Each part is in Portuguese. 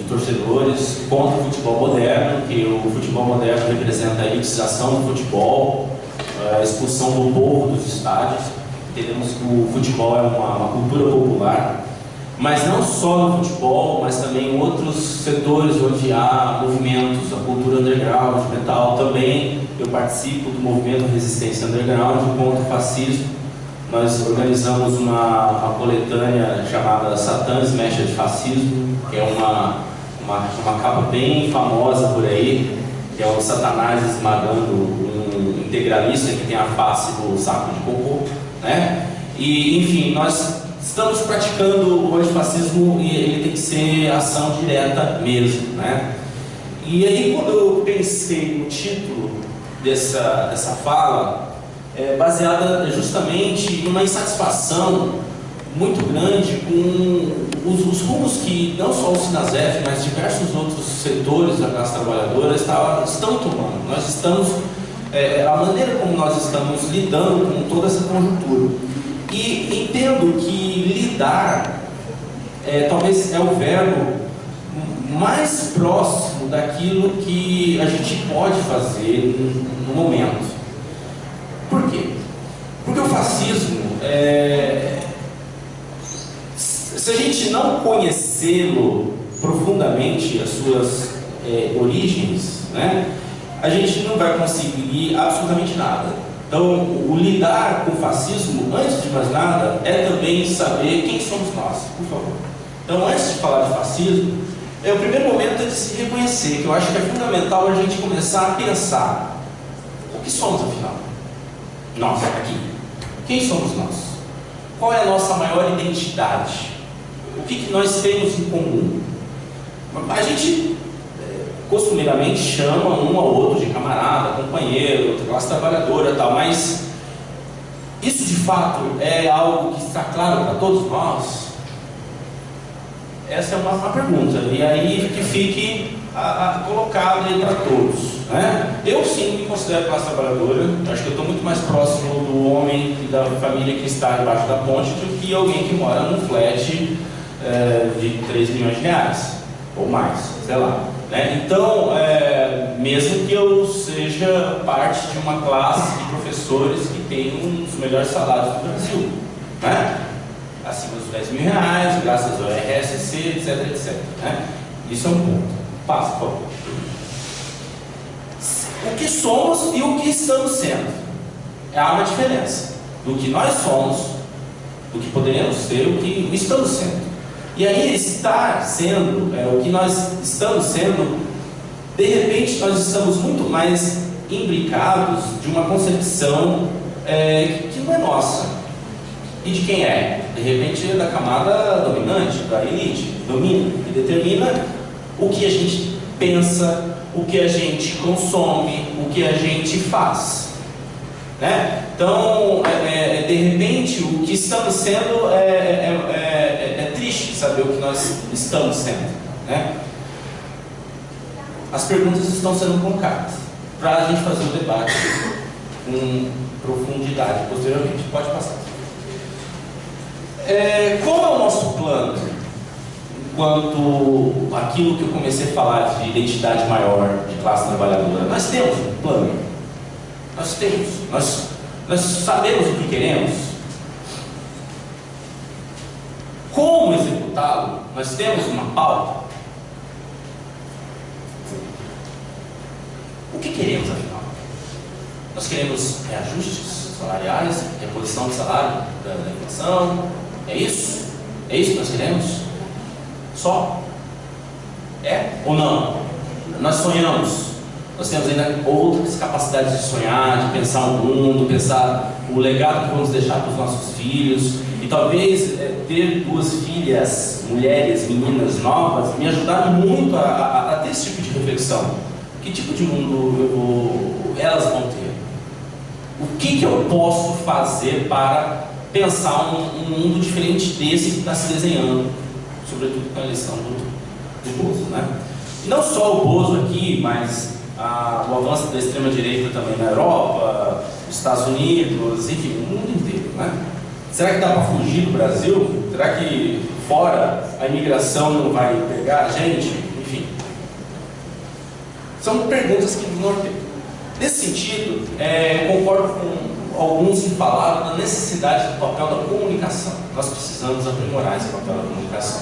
torcedores contra o futebol moderno, que o futebol moderno representa a elitização do futebol, a expulsão do povo dos estádios. Entendemos que o futebol é uma cultura popular, mas não só no futebol, mas também em outros setores onde há movimentos, a cultura underground, metal. Também eu participo do movimento Resistência Underground contra o fascismo. Nós organizamos uma coletânea chamada Satã Smasher de Fascismo, que é uma capa bem famosa por aí, que é o Satanás esmagando um integralista que tem a face do saco de cocô, né? E, enfim, nós estamos praticando o antifascismo e ele tem que ser ação direta mesmo, né? E aí, quando eu pensei no título dessa fala, baseada justamente em uma insatisfação muito grande com os rumos que não só o Sinasef, mas diversos outros setores da classe trabalhadora estão tomando. Nós estamos, a maneira como nós estamos lidando com toda essa conjuntura. E entendo que lidar talvez é o verbo mais próximo daquilo que a gente pode fazer no momento. Por quê? Porque o fascismo, se a gente não conhecê-lo profundamente, as suas origens, né, a gente não vai conseguir absolutamente nada. Então, o lidar com o fascismo, antes de mais nada, é também saber quem somos nós, por favor. Então, antes de falar de fascismo, o primeiro momento é de se reconhecer, que eu acho que é fundamental a gente começar a pensar o que somos, afinal. Nós, aqui. Quem somos nós? Qual é a nossa maior identidade? O que nós temos em comum? A gente costumeiramente chama um ao outro de camarada, companheiro, classe trabalhadora e tal, mas isso de fato é algo que está claro para todos nós? Essa é uma pergunta, e aí que fique colocado aí para todos, né? Eu sim me considero classe trabalhadora, acho que eu estou muito mais próximo do homem e da família que está debaixo da ponte do que alguém que mora num flat de 3 milhões de reais, ou mais, sei lá. Né? Então, mesmo que eu seja parte de uma classe de professores que tem um dos melhores salários do Brasil, né? Acima dos 10 mil reais, graças ao RSC, etc. Né? Isso é um ponto. Passa, por favor. O que somos e o que estamos sendo. Há uma diferença do que nós somos, do que poderíamos ser e o que estamos sendo. E aí, estar sendo, o que nós estamos sendo, de repente nós estamos muito mais imbricados de uma concepção que não é nossa. E de quem é? De repente é da camada dominante, da elite, domina e determina o que a gente pensa, o que a gente consome, o que a gente faz. Né? Então, de repente, o que estamos sendo é triste saber o que nós estamos sendo. Né? As perguntas estão sendo colocadas para a gente fazer o debate com profundidade posteriormente. Pode passar. Qual é o nosso plano enquanto aquilo que eu comecei a falar de identidade maior de classe trabalhadora? Nós temos um plano. Nós temos. Nós sabemos o que queremos. Como executá-lo? Nós temos uma pauta. O que queremos, afinal? Nós queremos reajustes salariais, reposição de salário da inflação. É isso? É isso que nós queremos? Só? Ou não? Nós sonhamos. Nós temos ainda outras capacidades de sonhar, de pensar o mundo, pensar o legado que vamos deixar para os nossos filhos. E talvez ter 2 filhas, mulheres, meninas novas, me ajudaram muito a ter esse tipo de reflexão. Que tipo de mundo elas vão ter? O que eu posso fazer para pensar um mundo diferente desse que está se desenhando, sobretudo com a eleição do Bozo, né? E não só o Bozo aqui, mas o avanço da extrema-direita também na Europa, nos Estados Unidos, enfim, o mundo inteiro, né? Será que dá para fugir do Brasil? Será que fora a imigração não vai pegar a gente? São perguntas que nos norteiam. Nesse sentido, concordo com alguns que falaram da necessidade do papel da comunicação. Nós precisamos aprimorar esse papel da comunicação.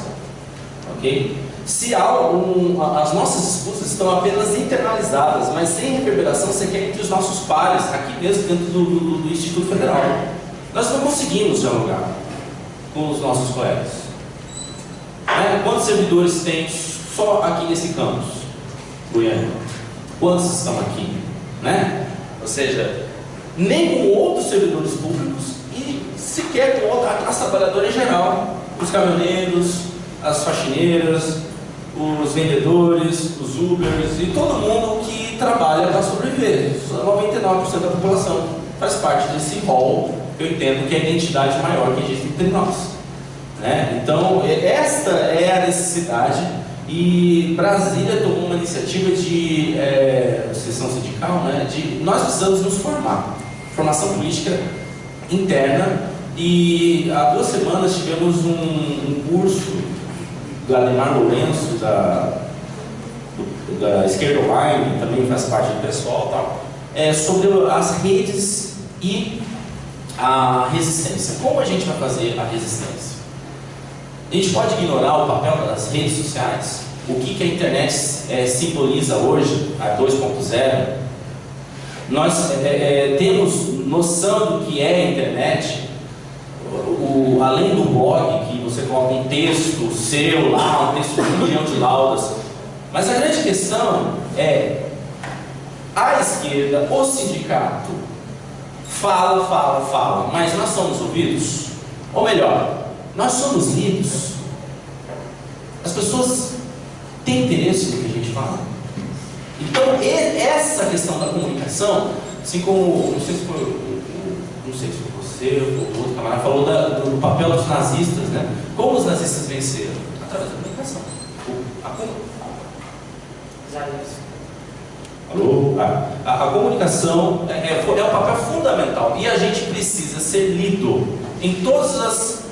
Ok? Se as nossas disputas estão apenas internalizadas, mas sem reverberação sequer entre os nossos pares, aqui mesmo dentro do Instituto Federal. Nós não conseguimos dialogar com os nossos colegas. Quantos servidores tem só aqui nesse campus, Goiânia? Quantos estão aqui? Ou seja, nem com outros servidores públicos e sequer com outra classe trabalhadora em geral. Os caminhoneiros, as faxineiras, os vendedores, os Ubers e todo mundo que trabalha para sobreviver. 99% da população faz parte desse rol. Eu entendo que é a identidade maior que existe entre nós. Então, esta é a necessidade. E Brasília tomou uma iniciativa de sessão sindical, de nós precisamos nos formar. Formação política interna. E há 2 semanas tivemos um curso do Ademar Lourenço, da Esquerda Online, também faz parte do pessoal, tal, sobre as redes e a resistência. Como a gente vai fazer a resistência? A gente pode ignorar o papel das redes sociais? O que a internet simboliza hoje, a 2.0? Nós temos noção do que é a internet? Além do blog, que você coloca um texto seu lá, um texto de 1 milhão de laudas. Mas a grande questão é, a esquerda, o sindicato, fala, mas nós somos ouvidos? Ou melhor, nós somos lidos? As pessoas têm interesse no que a gente fala? Então, essa questão da comunicação, assim como, não sei se foi você ou outro camarada falou do papel dos nazistas, Como os nazistas venceram? Através da comunicação. Alô? A comunicação é um papel fundamental e a gente precisa ser lido em todas as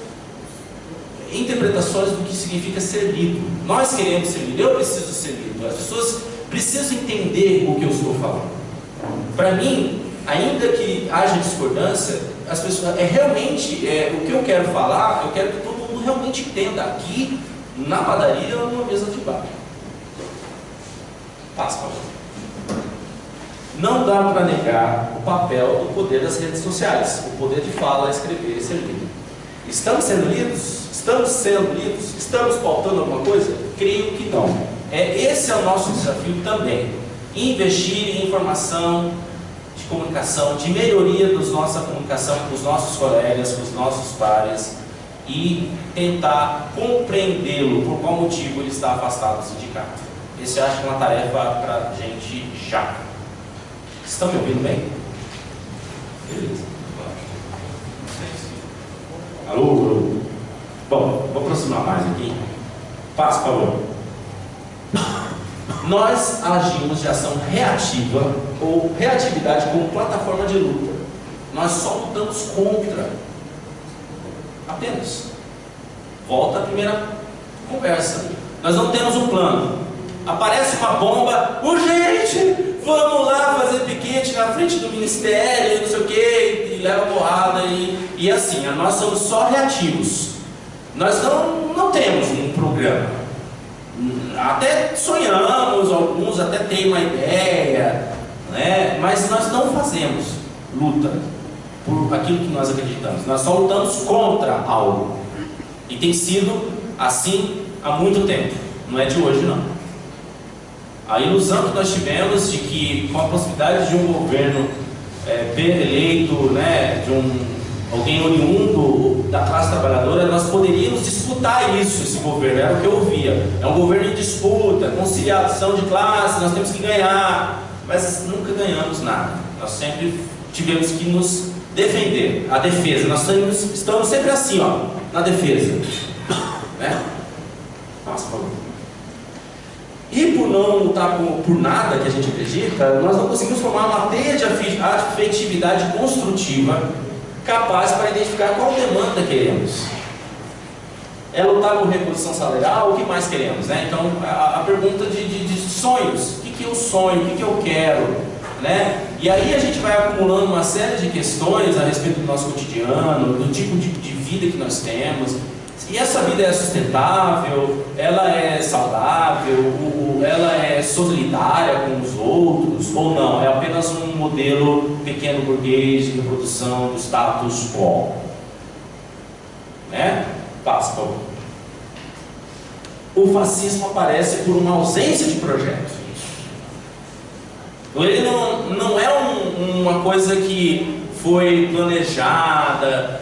interpretações do que significa ser lido. Nós queremos ser lido, eu preciso ser lido, as pessoas precisam entender o que eu estou falando. Para mim, ainda que haja discordância, as pessoas, realmente o que eu quero falar, eu quero que todo mundo realmente entenda aqui na padaria ou numa mesa de bar. Passa, por favor. Não dá para negar o papel do poder das redes sociais, o poder de fala, escrever e ser lido. Estamos sendo lidos? Estamos sendo lidos? Estamos pautando alguma coisa? Creio que não. Esse é o nosso desafio também. Investir em informação, de comunicação, de melhoria da nossa comunicação com os nossos colegas, com os nossos pares e tentar compreendê-lo, por qual motivo ele está afastado do sindicato. Esse eu acho que é uma tarefa para a gente já. Estão me ouvindo bem? Beleza. Alô? Bom, vou aproximar mais aqui. Passa, por favor. Nós agimos de ação reativa ou reatividade como plataforma de luta. Nós só lutamos contra. Apenas. Volta à primeira conversa. Nós não temos um plano. Aparece uma bomba, urgente! Vamos lá fazer piquete na frente do ministério, não sei o que, e leva porrada e assim. Nós somos só reativos. Nós não temos um programa. Até sonhamos, alguns até têm uma ideia, mas nós não fazemos luta por aquilo que nós acreditamos. Nós só lutamos contra algo. E tem sido assim há muito tempo. Não é de hoje, não. A ilusão que nós tivemos de que, com a possibilidade de um governo bem eleito, de alguém oriundo da classe trabalhadora, nós poderíamos disputar esse governo, era o que eu ouvia. É um governo de disputa, conciliação de classe, nós temos que ganhar, mas nunca ganhamos nada. Nós sempre tivemos que nos defender, a defesa. Nós estamos sempre assim, na defesa. Passa, por favor. E por não lutar por nada que a gente acredita, nós não conseguimos formar uma teia de afetividade construtiva capaz para identificar qual demanda queremos. É lutar por reposição salarial, o que mais queremos? Então, a pergunta de sonhos, o que eu sonho, o que eu quero, né? E aí a gente vai acumulando uma série de questões a respeito do nosso cotidiano, do tipo de vida que nós temos. E essa vida é sustentável, ela é saudável, ela é solidária com os outros, ou não? É apenas um modelo pequeno burguês de reprodução do status quo, né? Basta. O fascismo aparece por uma ausência de projeto. Ele não é uma coisa que foi planejada,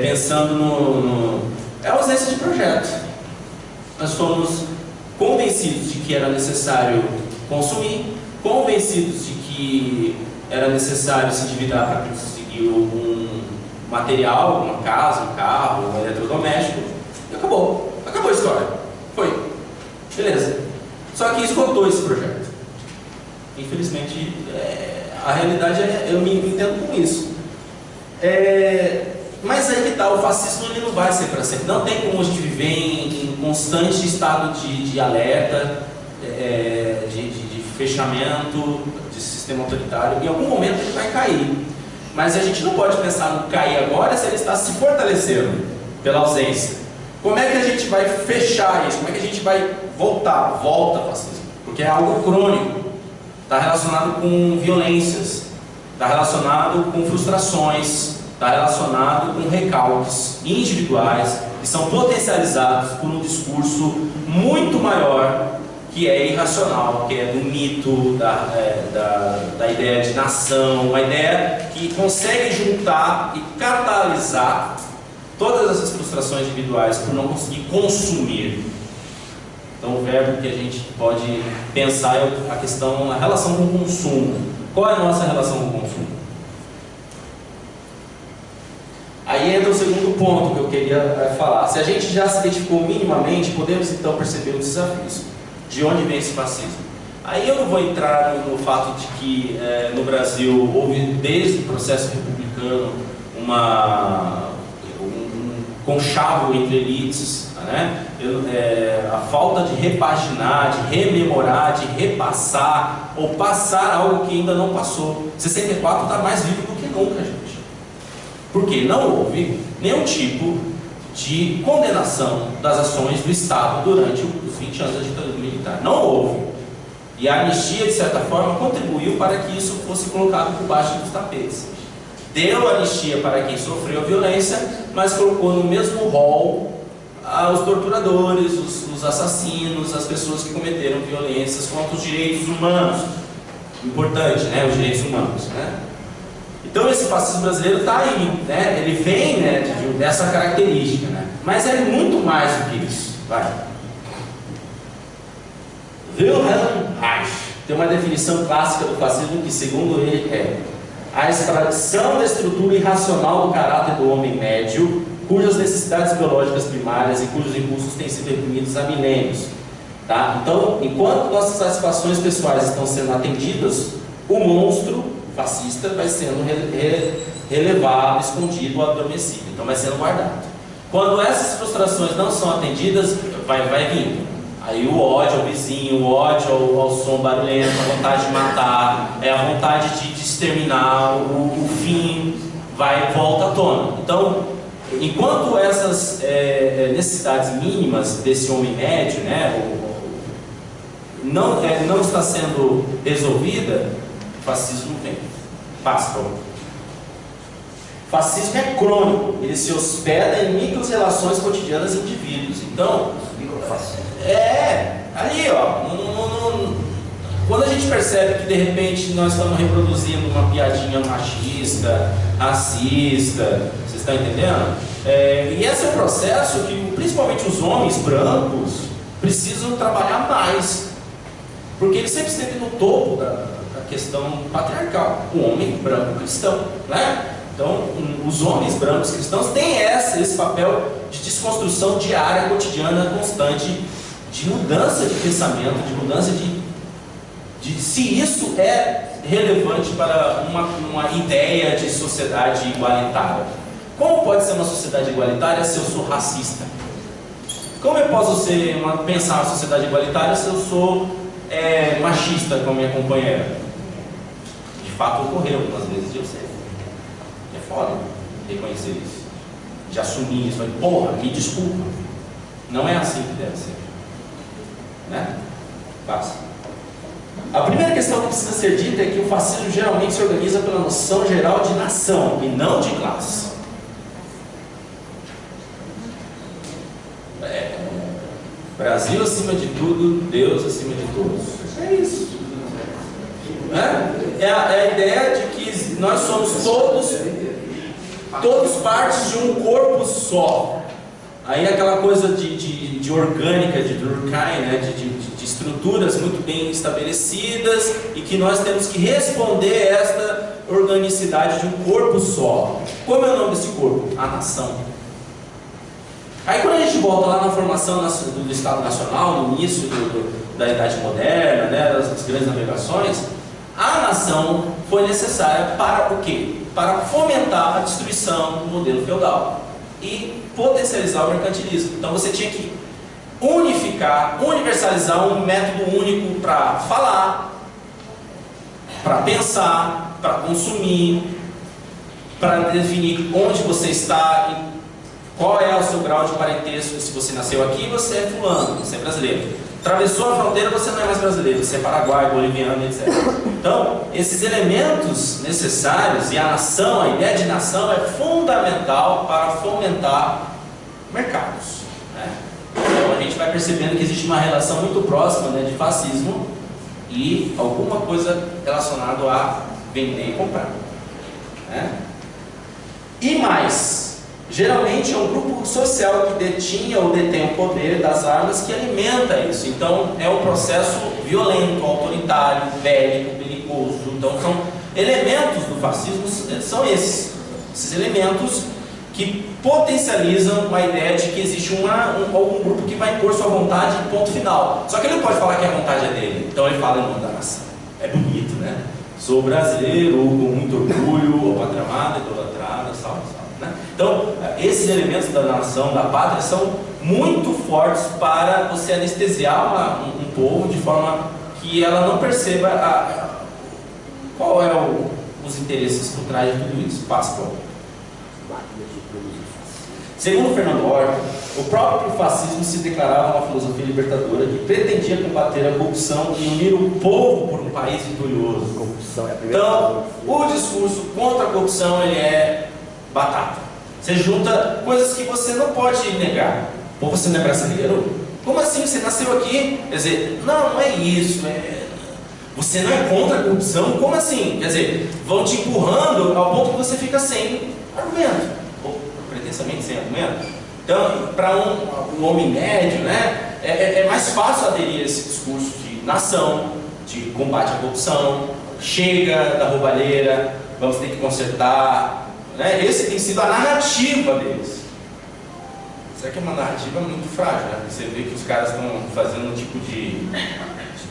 pensando é a ausência de projeto. Nós fomos convencidos de que era necessário consumir, convencidos de que era necessário se endividar para conseguir um material, uma casa, um carro, um eletrodoméstico, e acabou a história. Foi. Beleza. Só que esgotou esse projeto. Infelizmente, a realidade eu me entendo com isso. Mas aí que está, o fascismo ele não vai ser para sempre. Não tem como a gente viver em constante estado de alerta, de fechamento, de sistema autoritário. Em algum momento ele vai cair. Mas a gente não pode pensar no cair agora se ele está se fortalecendo pela ausência. Como é que a gente vai fechar isso? Como é que a gente vai voltar? Volta ao fascismo. Porque é algo crônico. Está relacionado com violências. Está relacionado com frustrações. Está relacionado com recalques individuais que são potencializados por um discurso muito maior que é irracional, que é do mito, da ideia de nação, uma ideia que consegue juntar e catalisar todas essas frustrações individuais por não conseguir consumir. Então o verbo que a gente pode pensar é a relação com o consumo. Qual é a nossa relação com o consumo? Aí entra o segundo ponto que eu queria falar. Se a gente já se identificou minimamente, podemos então perceber os desafios. De onde vem esse fascismo? Aí eu não vou entrar no fato de que no Brasil houve desde o processo republicano um conchavo entre elites, né? A falta de repaginar, de rememorar, de repassar ou passar algo que ainda não passou. 64 está mais vivo do que nunca, gente. Porque não houve nenhum tipo de condenação das ações do Estado durante os 20 anos da ditadura militar. Não houve. E a anistia, de certa forma, contribuiu para que isso fosse colocado por baixo dos tapetes. Deu anistia para quem sofreu violência, mas colocou no mesmo rol os torturadores, os assassinos, as pessoas que cometeram violências contra os direitos humanos. Importante, né? Os direitos humanos, né? Então esse fascismo brasileiro está aí, né? Ele vem, né, dessa característica, né? Mas é muito mais do que isso. Vai. Wilhelm Reich tem uma definição clássica do fascismo que, segundo ele, é a expressão da estrutura irracional do caráter do homem médio, cujas necessidades biológicas primárias e cujos impulsos têm sido reprimidos há milênios. Tá? Então, enquanto nossas satisfações pessoais estão sendo atendidas, o monstro fascista vai sendo relevado, escondido, adormecido. Então vai sendo guardado. Quando essas frustrações não são atendidas, vai vindo. Aí o ódio ao vizinho, o ódio ao som barulhento, a vontade de matar, a vontade de exterminar, o fim volta à tona. Então, enquanto essas necessidades mínimas desse homem médio, né, não está sendo resolvida, o fascismo vem. Basta. Fascismo é crônico, ele se hospeda em micro-relações cotidianas de indivíduos. Então, ali ó, quando a gente percebe que de repente nós estamos reproduzindo uma piadinha machista, racista, vocês estão entendendo? E esse é um processo que principalmente os homens brancos precisam trabalhar mais, porque eles sempre esteve no topo da questão patriarcal, o homem branco cristão, né? Então, os homens brancos cristãos têm esse papel de desconstrução diária, cotidiana, constante, de mudança de pensamento, de mudança de se isso é relevante para uma ideia de sociedade igualitária. Como pode ser uma sociedade igualitária se eu sou racista? Como eu posso pensar uma sociedade igualitária se eu sou machista com a minha companheira. De fato ocorreu algumas vezes, eu sei. É foda reconhecer isso. De assumir isso. Porra, me desculpa. Não é assim que deve ser. Né? Passa. A primeira questão que precisa ser dita é que o fascismo geralmente se organiza pela noção geral de nação e não de classe. Brasil acima de tudo, Deus acima de todos. É isso. É a ideia de que nós somos todos partes de um corpo só. Aí aquela coisa de orgânica, de Durkheim, né? de estruturas muito bem estabelecidas e que nós temos que responder a esta organicidade de um corpo só. Como é o nome desse corpo? A nação. Aí quando a gente volta lá na formação do Estado Nacional, no início da Idade Moderna, né, das grandes navegações, a nação foi necessária para o quê? Para fomentar a destruição do modelo feudal e potencializar o mercantilismo. Então você tinha que universalizar um método único para falar, para pensar, para consumir, para definir onde você está, qual é o seu grau de parentesco. Se você nasceu aqui, você é fulano, você é brasileiro. Atravessou a fronteira, você não é mais brasileiro, você é paraguaio, boliviano, etc. Então, esses elementos necessários e a nação, a ideia de nação é fundamental para fomentar mercados. Né? Então a gente vai percebendo que existe uma relação muito próxima, né, de fascismo e alguma coisa relacionada a vender e comprar. Né? E mais, geralmente é um grupo social que detinha ou detém o poder das armas que alimenta isso. Então é um processo violento, autoritário, bélico, belicoso. Então são elementos do fascismo, são esses elementos que potencializam a ideia de que existe algum grupo que vai impor sua vontade, ponto final. Só que ele não pode falar que a vontade é dele, então ele fala em nome da nação. É bonito, né? Sou brasileiro, com muito orgulho, pátria amada, idolatrada, salve, salve. Né? Então, esses elementos da nação, da pátria, são muito fortes para você anestesiar um povo de forma que ela não perceba qual é os interesses por trás de tudo isso. Pascoal. Segundo Fernando Horta, o próprio fascismo se declarava uma filosofia libertadora que pretendia combater a corrupção e unir o povo por um país vitorioso. Então, o discurso contra a corrupção ele é batata. Você junta coisas que você não pode negar. Pô, você não é brasileiro? Como assim? Você nasceu aqui? Quer dizer, não é isso. Você não é contra a corrupção? Como assim? Quer dizer, vão te empurrando ao ponto que você fica sem argumento. Pretensamente sem argumento. Então, para um homem médio, né, é mais fácil aderir a esse discurso de nação, de combate à corrupção, chega da roubalheira, vamos ter que consertar. Né? Esse tem sido a narrativa deles. Será que é uma narrativa muito frágil? Né? Você vê que os caras estão fazendo um tipo de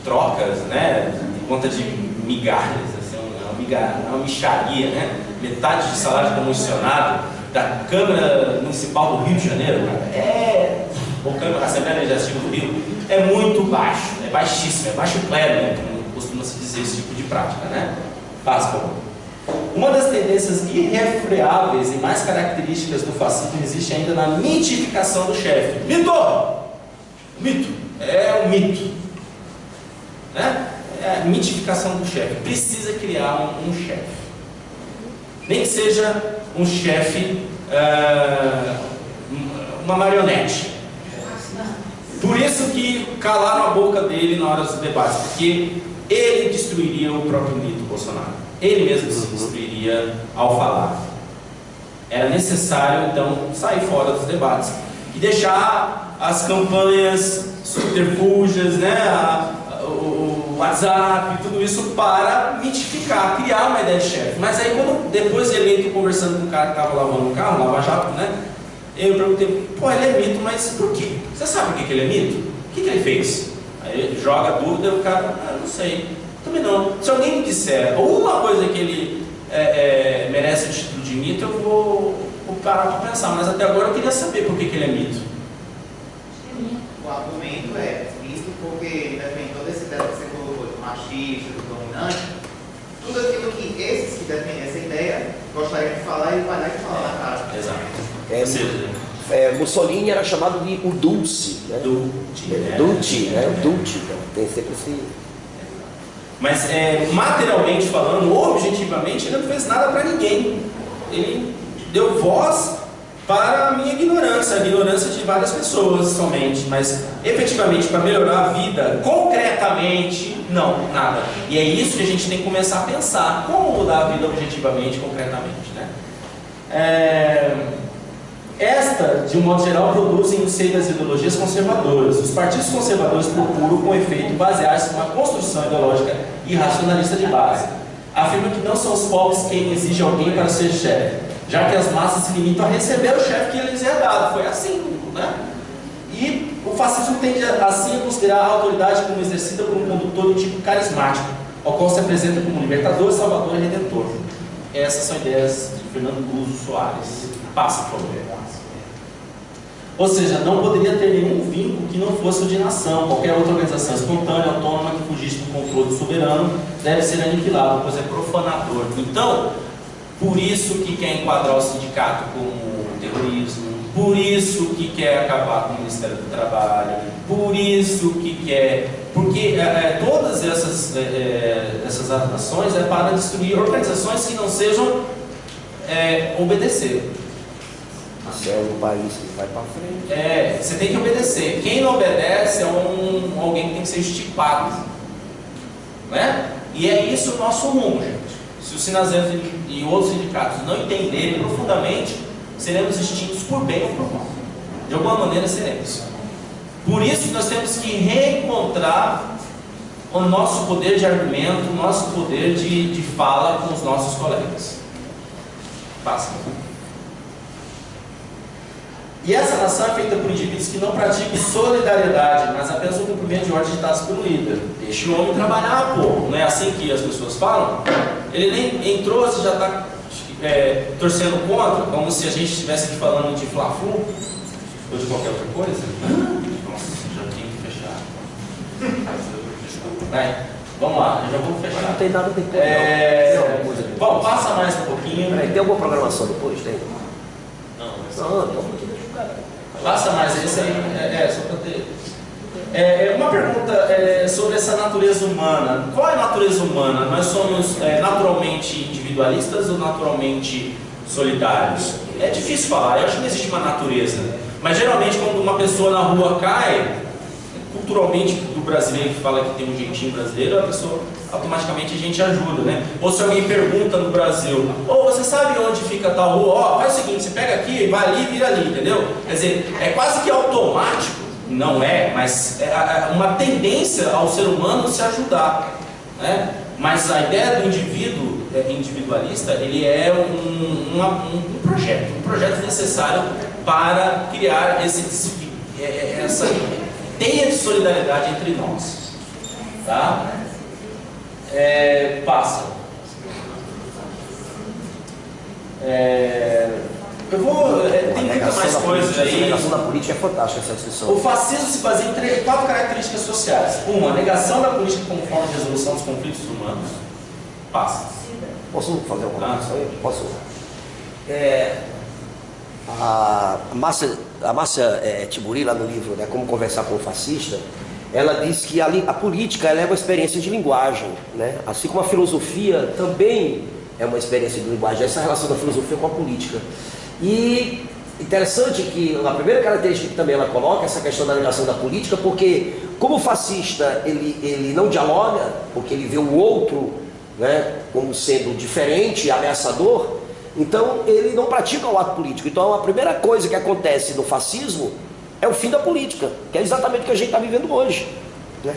trocas, né, por conta de migalhas, assim, uma mixaria, né? Metade de salário comissionado da Câmara Municipal do Rio de Janeiro, cara, a Assembleia Legislativa do Rio, é muito baixo, é baixíssimo, é baixo clero, né? Como costuma-se dizer esse tipo de prática, né? Pascoal. Uma das tendências irrefreáveis e mais características do fascismo existe ainda na mitificação do chefe. Mito! Mito. É um mito. Né? É a mitificação do chefe. Precisa criar um chefe. Nem que seja um chefe, uma marionete. Por isso que calaram a boca dele na hora dos debates, porque ele destruiria o próprio mito Bolsonaro. Ele mesmo se destruiria ao falar. Era necessário, então, sair fora dos debates e deixar as campanhas subterfúgias, né, o WhatsApp, tudo isso para mitificar, criar uma ideia de chefe. Mas aí, quando depois de eleito, conversando com o cara que estava lavando o carro, Lava Jato, né, eu perguntei, pô, ele é mito, mas por quê? Você sabe por que ele é mito? O que ele fez? Aí ele joga a dúvida e o cara, não sei. Também não. Se alguém me disser uma coisa que ele merece o título de mito, eu vou parar para pensar. Mas até agora eu queria saber por que ele é mito. O argumento é mito porque ele defende toda essa ideia que você fascista, do dominante, tudo aquilo que esses que defendem essa ideia gostariam de falar, ele vai lá e fala na cara. Exato. Mussolini era chamado de o Dulce, né? Dulce, né? O Dulce, né? Tem sempre esse... Mas materialmente falando, objetivamente, ele não fez nada para ninguém. Ele deu voz para a minha ignorância, a ignorância de várias pessoas somente, mas efetivamente para melhorar a vida, concretamente, não, nada. E é isso que a gente tem que começar a pensar, como mudar a vida objetivamente, concretamente, né? Esta, de um modo geral, produzem no seio das ideologias conservadoras. Os partidos conservadores procuram, com efeito, basear-se numa construção ideológica e racionalista de base. Afirmam que não são os pobres quem exige alguém para ser chefe, já que as massas se limitam a receber o chefe que lhes é dado. Foi assim, né? E o fascismo tende, assim, a considerar a autoridade como exercida por um condutor de tipo carismático, ao qual se apresenta como libertador, salvador e redentor. Essas são ideias de Fernando Guzzo Soares. Passa, por favor. Ou seja, não poderia ter nenhum vínculo que não fosse o de nação. Qualquer outra organização espontânea, autônoma, que fugisse do controle soberano, deve ser aniquilado, pois é profanador. Então, por isso que quer enquadrar o sindicato como terrorismo, por isso que quer acabar com o Ministério do Trabalho, por isso que quer... Porque todas essas ações é para destruir organizações que não sejam obedecer. Isso é um país que vai para frente. Você tem que obedecer. Quem não obedece é alguém que tem que ser estipado, né? E é isso o nosso rumo, gente. Se o Sinazento e outros sindicatos não entenderem profundamente, seremos extintos por bem ou por mal. De alguma maneira seremos. Por isso que nós temos que reencontrar o nosso poder de argumento, o nosso poder de fala com os nossos colegas. Passa. E essa nação é feita por indivíduos que não praticam solidariedade, mas apenas o cumprimento de ordens ditadas pelo líder. Deixa o homem trabalhar, pô. Não é assim que as pessoas falam? Ele nem entrou, você já está torcendo contra, como se a gente estivesse aqui falando de Fla-Flu ou de qualquer outra coisa. Nossa, já tinha que fechar. Vai, vamos lá, eu já vou fechar. Não tem nada depois, não. Bom, passa mais um pouquinho. Peraí, tem alguma programação depois? Tem? Não, então... Passa mais, esse aí só para ter. Uma pergunta sobre essa natureza humana. Qual é a natureza humana? Nós somos naturalmente individualistas ou naturalmente solidários? É difícil falar, eu acho que não existe uma natureza. Mas geralmente quando uma pessoa na rua cai, culturalmente do brasileiro que fala que tem um jeitinho brasileiro, a pessoa automaticamente a gente ajuda, né? Ou se alguém pergunta no Brasil, você sabe onde fica tal rua? Faz o seguinte, você pega aqui, vai ali e vira ali, entendeu? Quer dizer, é quase que automático, não é, mas é uma tendência ao ser humano se ajudar, né? Mas a ideia do indivíduo individualista, ele é um projeto necessário para criar essa teia de solidariedade entre nós, tá? Passa. Eu vou... tem muita mais coisa aí. A negação da política é fantástica essa discussão. O fascismo se baseia em 4 características sociais. Uma, a negação da política como forma de resolução dos conflitos humanos. Passa. Posso fazer uma colocação aí? Posso? A Márcia Tiburi, lá no livro, né, Como Conversar com o Fascista, ela diz que a política ela é uma experiência de linguagem, né? Assim como a filosofia também é uma experiência de linguagem, essa relação da filosofia com a política. E interessante que a primeira característica que também ela coloca é essa questão da negação da política, porque como o fascista ele não dialoga, porque ele vê o outro, né, como sendo diferente, ameaçador, então ele não pratica o ato político. Então a primeira coisa que acontece no fascismo é o fim da política, que é exatamente o que a gente está vivendo hoje, né?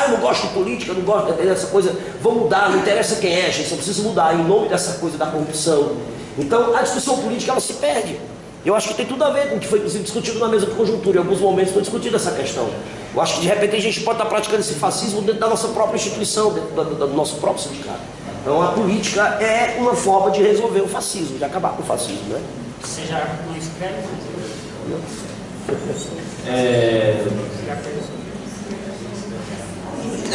Eu não gosto de política, eu não gosto dessa coisa, vou mudar, não interessa quem é, a gente só precisa mudar em nome dessa coisa da corrupção. Então a discussão política ela se perde. Eu acho que tem tudo a ver com o que foi inclusive discutido na mesa de conjuntura, em alguns momentos foi discutida essa questão. Eu acho que de repente a gente pode estar praticando esse fascismo dentro da nossa própria instituição, dentro do nosso próprio sindicato. Então a política é uma forma de resolver o fascismo, de acabar com o fascismo, né? Você já não escreve?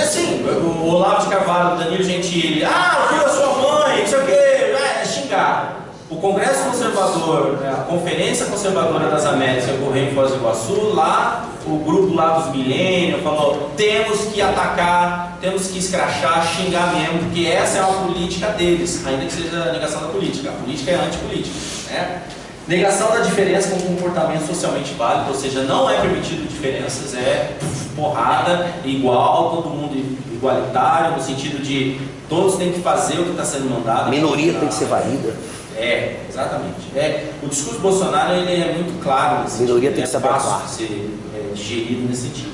assim, o Olavo de Carvalho, o Danilo Gentili, o filho da sua mãe, não sei o quê, é xingar. O Congresso Conservador, a Conferência Conservadora das Américas, que ocorreu em Foz do Iguaçu, lá, o grupo lá dos milênios falou, temos que atacar, temos que escrachar, xingar mesmo, porque essa é a política deles, ainda que seja a negação da política. A política é antipolítica, né? Negação da diferença com comportamento socialmente válido, ou seja, não é permitido diferenças, é porrada, igual, todo mundo igualitário, no sentido de todos têm que fazer o que está sendo mandado. Minoria tem que ser varrida. Exatamente. O discurso Bolsonaro ele é muito claro nesse minoria sentido, tem que ser fácil de ser digerido nesse sentido.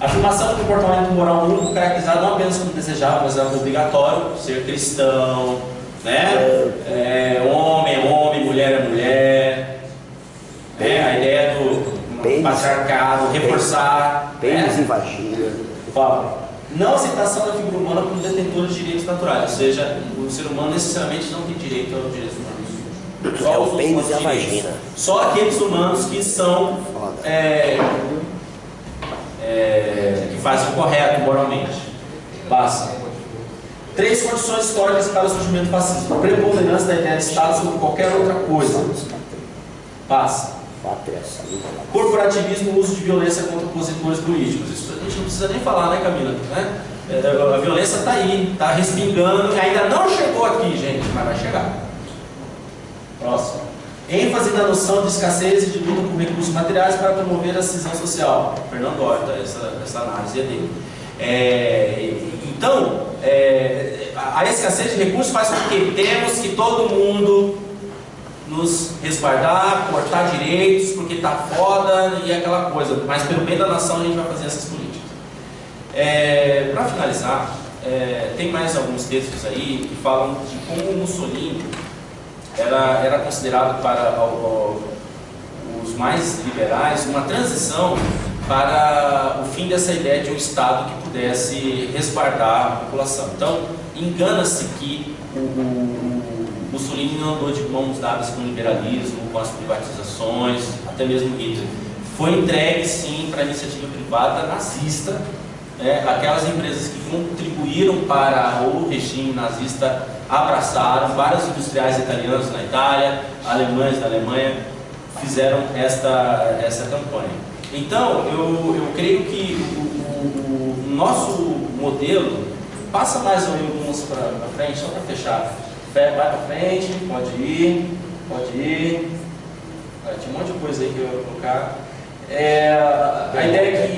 Afirmação do comportamento moral único caracterizado não apenas como desejável, mas é obrigatório, ser cristão, né? Homem é homem, mulher é mulher, a ideia do patriarcado, reforçar. Pênis e vagina. Não aceitação da figura humana como detentora de direitos naturais, ou seja, o ser humano necessariamente não tem direito aos direitos humanos. Só o pênis e a vagina. Só aqueles humanos que são que fazem o correto moralmente. Passa. 3 condições históricas para o surgimento do fascismo: preponderância da ideia de Estado sobre qualquer outra coisa. Passa. Corporativismo, uso de violência contra opositores políticos. Isso a gente não precisa nem falar, né, Camila? Né? A violência está aí, está respingando, ainda não chegou aqui, gente, mas vai chegar. Próximo. ênfase na noção de escassez e de luta por recursos materiais para promover a cisão social. Fernando Horta, essa análise é dele. Então, a escassez de recursos faz com que temos que todo mundo nos resguardar, cortar direitos, porque tá foda e aquela coisa, mas pelo bem da nação a gente vai fazer essas políticas. Para finalizar, tem mais alguns textos aí que falam de como o Mussolini era considerado para os mais liberais uma transição para o fim dessa ideia de um Estado que pudesse resguardar a população. Então, engana-se que o Mussolini não andou de mãos dadas com o liberalismo, com as privatizações, até mesmo Hitler. Foi entregue, sim, para a iniciativa privada nazista. Aquelas empresas que contribuíram para o regime nazista abraçaram, vários industriais italianos na Itália, alemães na Alemanha, fizeram essa campanha. Então, eu creio que o nosso modelo, passa mais alguns para frente, só para fechar. Vai para frente, pode ir. Tinha um monte de coisa aí que eu ia colocar. A ideia é que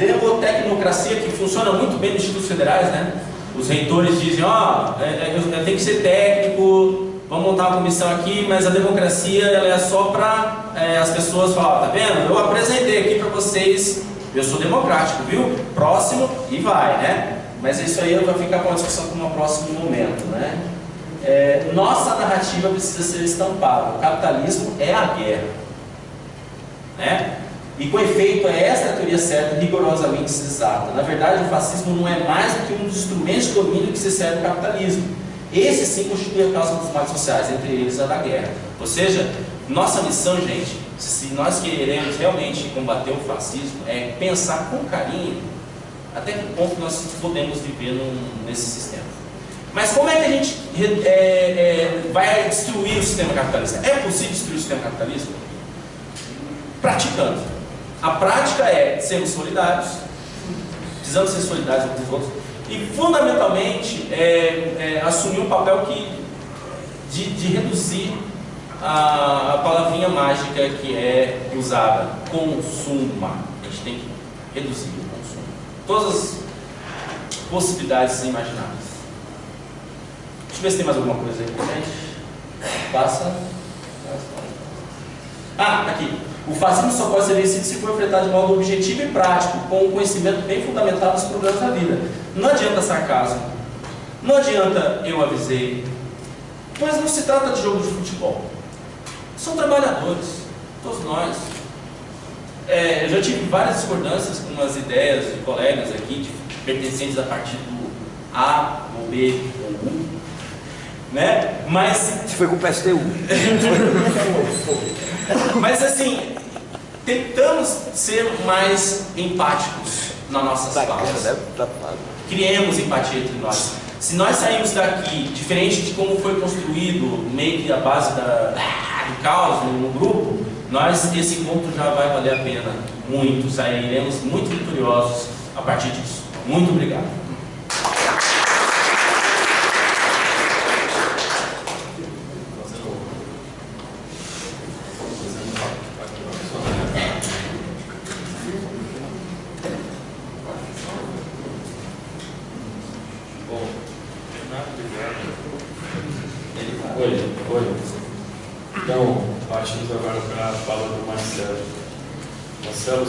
demotecnocracia, que funciona muito bem nos institutos federais, né? Os reitores dizem, eu tenho que ser técnico, vamos montar uma comissão aqui, mas a democracia ela é só para as pessoas falar, tá vendo? Eu apresentei aqui para vocês, eu sou democrático, viu? Próximo e vai, né? Mas isso aí vai ficar com a discussão para um próximo momento, né? Nossa narrativa precisa ser estampada. O capitalismo é a guerra, né? E com efeito essa a teoria certa, rigorosamente exata. Na verdade, o fascismo não é mais do que um dos instrumentos de domínio que se serve o capitalismo. Esse sim constitui a causa dos males sociais, entre eles a da guerra. Ou seja, nossa missão, gente, se nós queremos realmente combater o fascismo, é pensar com carinho até que ponto nós podemos viver nesse sistema. Mas como é que a gente vai destruir o sistema capitalista? É possível destruir o sistema capitalista? Praticando. A prática é sermos solidários, precisamos ser solidários uns com os outros, e fundamentalmente assumir um papel de reduzir a palavrinha mágica que é usada, consuma. A gente tem que reduzir o consumo. Todas as possibilidades imagináveis. Deixa eu ver se tem mais alguma coisa aí pra gente. Passa. Aqui. O fascismo só pode ser vencido se for enfrentado de modo objetivo e prático, com um conhecimento bem fundamentado dos problemas da vida. Não adianta sarcasmo, não adianta eu avisei, pois não se trata de jogo de futebol. São trabalhadores, todos nós. Eu já tive várias discordâncias com umas ideias de colegas aqui, pertencentes a partido A, ou B, ou U, né? Mas... Você foi com o PSTU. Mas assim, tentamos ser mais empáticos nas nossas causas. Criemos empatia entre nós. Se nós sairmos daqui diferente de como foi construído, meio que a base do caos no grupo, esse encontro já vai valer a pena muito. Sairemos muito vitoriosos a partir disso. Muito obrigado. Oi. Então, partimos agora para a fala do Marcelo. Marcelo,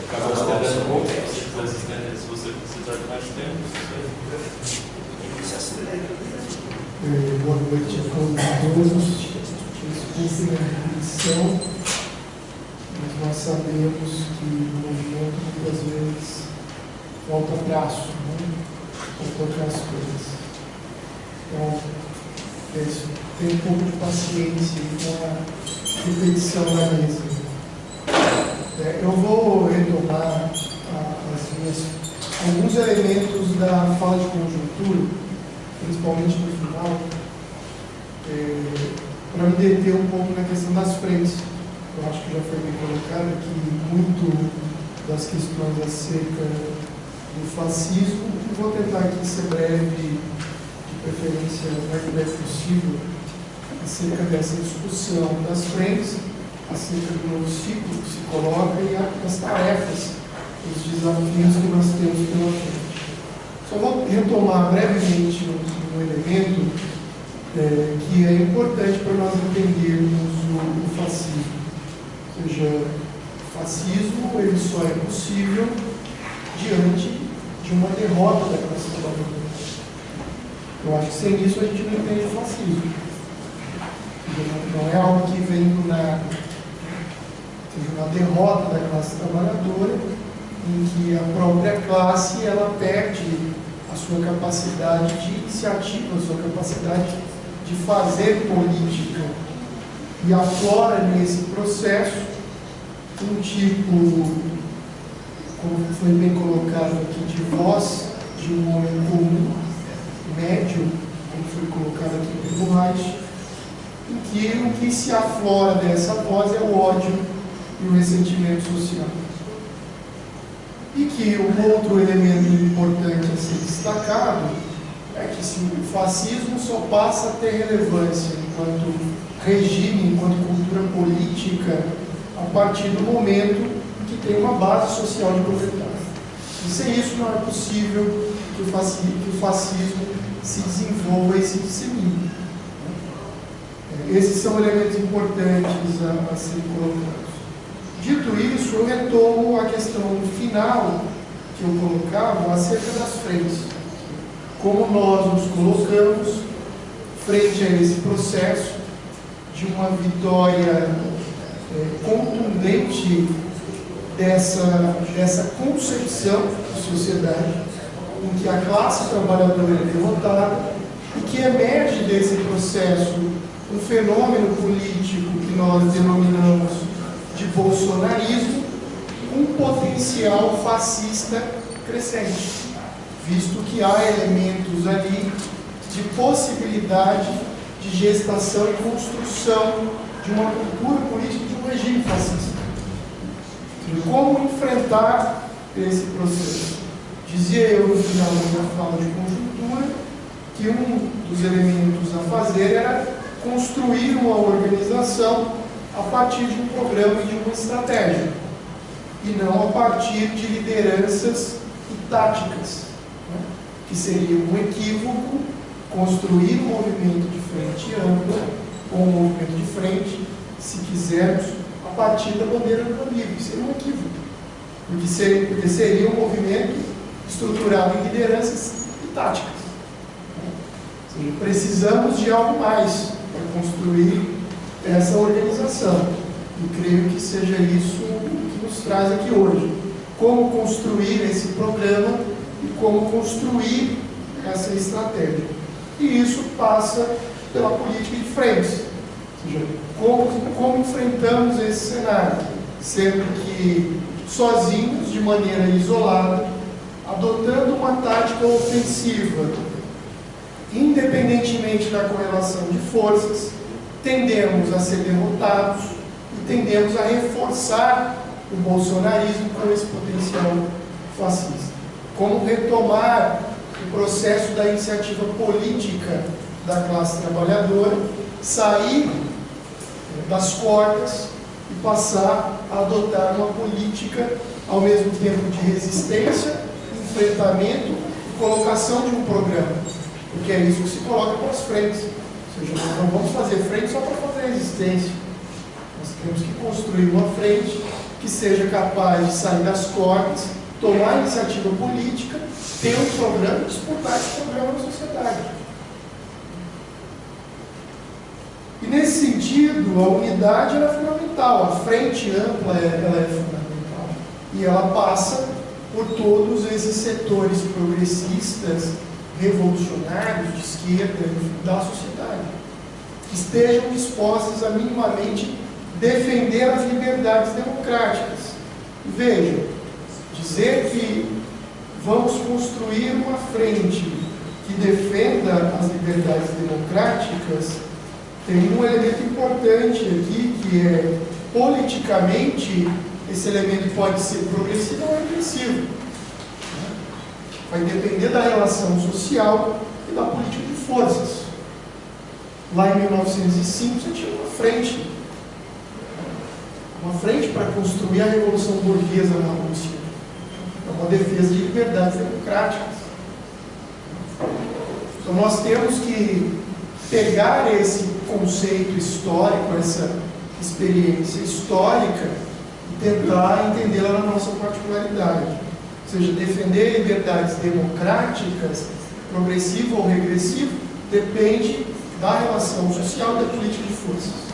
acabou estendendo um pouco, se você quiser estender, se você precisar de mais tempo. Boa noite a todos. Desculpem a repetição, mas nós sabemos que o movimento muitas vezes volta abraço, volta outras coisas. Então, tem um pouco de paciência com a repetição da mesa. Eu vou retomar alguns elementos da fala de conjuntura, principalmente no final, para me deter um pouco na questão das frentes. Eu acho que já foi bem colocado que muito das questões acerca do fascismo, e vou tentar aqui ser breve, de preferência o mais breve possível, acerca dessa discussão das frentes, acerca do novo ciclo que se coloca e das tarefas, os desafios que nós temos pela frente. Só vou retomar brevemente um elemento que é importante para nós entendermos o fascismo. Ou seja, o fascismo ele só é possível diante de uma derrota da classe trabalhadora. Eu acho que sem isso a gente não entende o fascismo. Não é algo que vem do nada. Seja, uma derrota da classe trabalhadora em que a própria classe ela perde a sua capacidade de iniciativa, a sua capacidade de fazer política. E aflora nesse processo um tipo, como foi bem colocado aqui, de voz de um homem comum, médio, como foi colocado aqui pelo Reich, em que o que se aflora dessa voz é o ódio e o ressentimento social. E que um outro elemento importante a ser destacado é que o fascismo só passa a ter relevância enquanto regime, enquanto cultura política, a partir do momento que tem uma base social de propriedade. E sem isso não é possível que o fascismo se desenvolva e se dissemine. Esses são elementos importantes a serem colocados. Dito isso, eu retomo a questão final que eu colocava acerca das frentes. Como nós nos colocamos frente a esse processo de uma vitória contundente dessa concepção de sociedade em que a classe trabalhadora é derrotada e que emerge desse processo um fenômeno político que nós denominamos de bolsonarismo, um potencial fascista crescente, visto que há elementos ali de possibilidade de gestação e construção de uma cultura política de um regime fascista. Como enfrentar esse processo? Dizia eu no final da minha fala de conjuntura que um dos elementos a fazer era construir uma organização a partir de um programa e de uma estratégia, e não a partir de lideranças e táticas, né? Que seria um equívoco construir um movimento de frente ampla, ou um movimento de frente, se quisermos, a partir da bandeira do livre. Seria um equívoco, porque seria um movimento estruturado em lideranças e táticas. Ou seja, precisamos de algo mais para construir essa organização. E creio que seja isso que nos traz aqui hoje. Como construir esse programa e como construir essa estratégia. E isso passa pela política de frentes. Ou seja, como enfrentamos esse cenário, sendo que sozinhos, de maneira isolada, adotando uma tática ofensiva, independentemente da correlação de forças, tendemos a ser derrotados e tendemos a reforçar o bolsonarismo com esse potencial fascista. Como retomar o processo da iniciativa política da classe trabalhadora, sair das cordas e passar a adotar uma política ao mesmo tempo de resistência, enfrentamento e colocação de um programa, porque é isso que se coloca para as frentes. Ou seja, nós não vamos fazer frente só para fazer resistência, nós temos que construir uma frente que seja capaz de sair das cordas, tomar a iniciativa política, ter um programa e disputar esse programa na sociedade. E nesse sentido, a unidade é fundamental, a frente ampla ela é fundamental. E ela passa por todos esses setores progressistas, revolucionários, de esquerda, da sociedade, que estejam dispostos a minimamente defender as liberdades democráticas. E vejam, dizer que vamos construir uma frente que defenda as liberdades democráticas tem um elemento importante aqui, que é, politicamente, esse elemento pode ser progressivo ou regressivo. Vai depender da relação social e da política de forças. Lá em 1905, você tinha uma frente para construir a Revolução Burguesa na Rússia. É uma defesa de liberdades democráticas. Então nós temos que pegar esse conceito histórico, essa experiência histórica e tentar entendê-la na nossa particularidade. Ou seja, defender liberdades democráticas, progressivo ou regressivo, depende da relação social e da política de forças.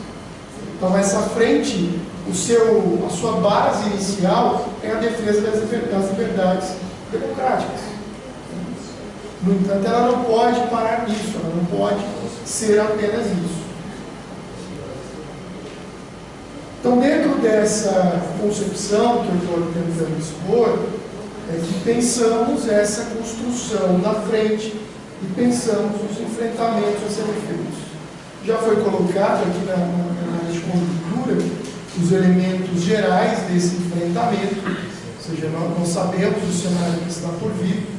Então essa frente, a sua base inicial é a defesa das liberdades democráticas. No entanto, ela não pode parar nisso, ela não pode ser apenas isso. Então, dentro dessa concepção que eu estou tentando expor, é que pensamos essa construção na frente e pensamos os enfrentamentos a serem feitos. Já foi colocado aqui na análise de conjuntura os elementos gerais desse enfrentamento, ou seja, nós sabemos o cenário que está por vir.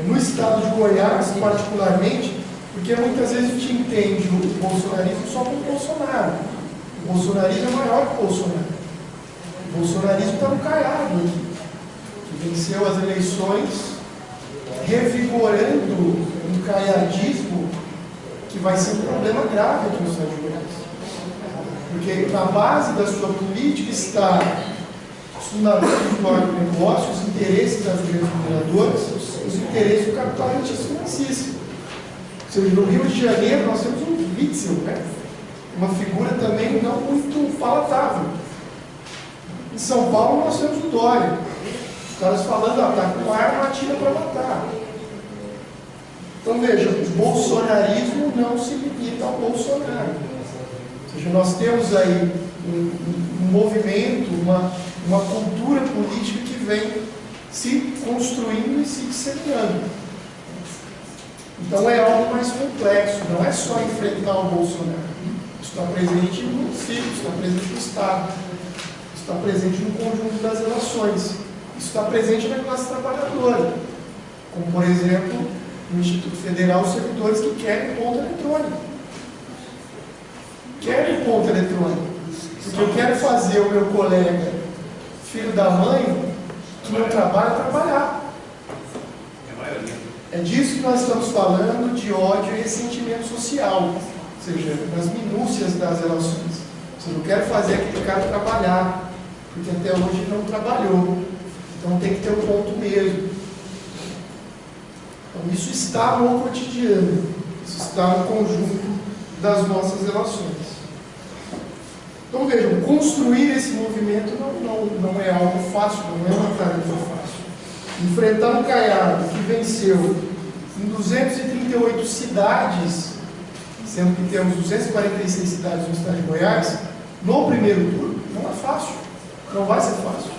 No estado de Goiás, particularmente, porque muitas vezes a gente entende o bolsonarismo só como Bolsonaro. O bolsonarismo é maior que o Bolsonaro. O bolsonarismo está no Caiado aqui, que venceu as eleições, revigorando um caiadismo que vai ser um problema grave aqui no estado de Goiás. Porque na base da sua política está os fundamentos do agronegócio, os interesses das grandes mineradoras, os interesses do capital financista. Ou seja, no Rio de Janeiro nós temos um Witzel, né? Uma figura também não muito palatável. Em São Paulo nós temos o Dória. Os caras falando, tá com arma, atira para matar. Então veja, o bolsonarismo não se limita ao Bolsonaro. Ou seja, nós temos aí um movimento, uma cultura política que vem se construindo e se disseminando. Então é algo mais complexo, não é só enfrentar o Bolsonaro. Isso está presente no município, está presente no Estado, isso está presente no conjunto das relações, isso está presente na classe trabalhadora, como por exemplo, no Instituto Federal, os servidores que querem ponto eletrônico. Querem ponto eletrônico. Porque eu quero fazer o meu colega, filho da mãe, que não trabalha, trabalhar. É disso que nós estamos falando, de ódio e ressentimento social, ou seja, das minúcias das relações. Ou seja, eu quero fazer aquele cara trabalhar, porque até hoje não trabalhou. Então tem que ter um ponto mesmo. Então isso está no cotidiano, isso está no conjunto das nossas relações. Então vejam, construir esse movimento não é algo fácil, não é uma tarefa fácil. Enfrentar um Caiado que venceu em 238 cidades, sendo que temos 246 cidades no estado de Goiás, no primeiro turno, não é fácil, não vai ser fácil.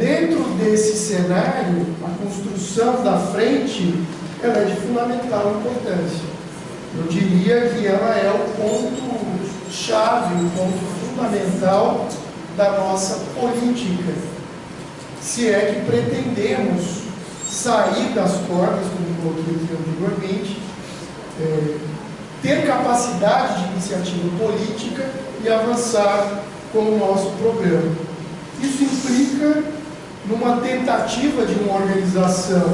dentro desse cenário, a construção da frente ela é de fundamental importância. Eu diria que ela é o ponto-chave, o ponto fundamental da nossa política. Se é que pretendemos sair das cordas, como coloquei aqui anteriormente, ter capacidade de iniciativa política e avançar com o nosso programa. Isso implica numa tentativa de uma organização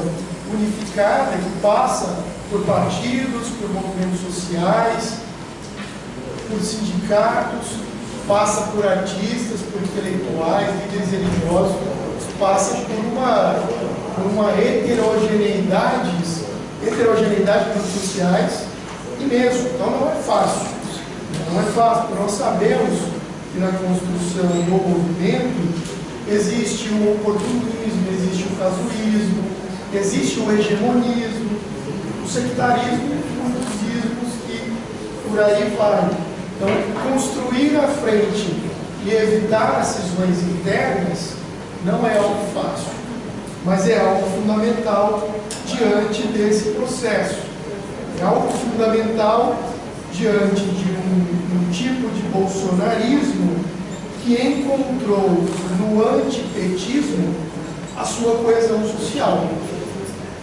unificada que passa por partidos, por movimentos sociais, por sindicatos, passa por artistas, por intelectuais, líderes religiosos, passa por uma heterogeneidade de grupos sociais imenso. Então não é fácil. Não é fácil, porque nós sabemos que na construção do movimento existe o oportunismo, existe o casuísmo, existe o hegemonismo, o sectarismo e muitos ismos que por aí vai. Então, construir à frente e evitar as cisões internas não é algo fácil, mas é algo fundamental diante desse processo. É algo fundamental diante de um tipo de bolsonarismo que encontrou no antipetismo a sua coesão social.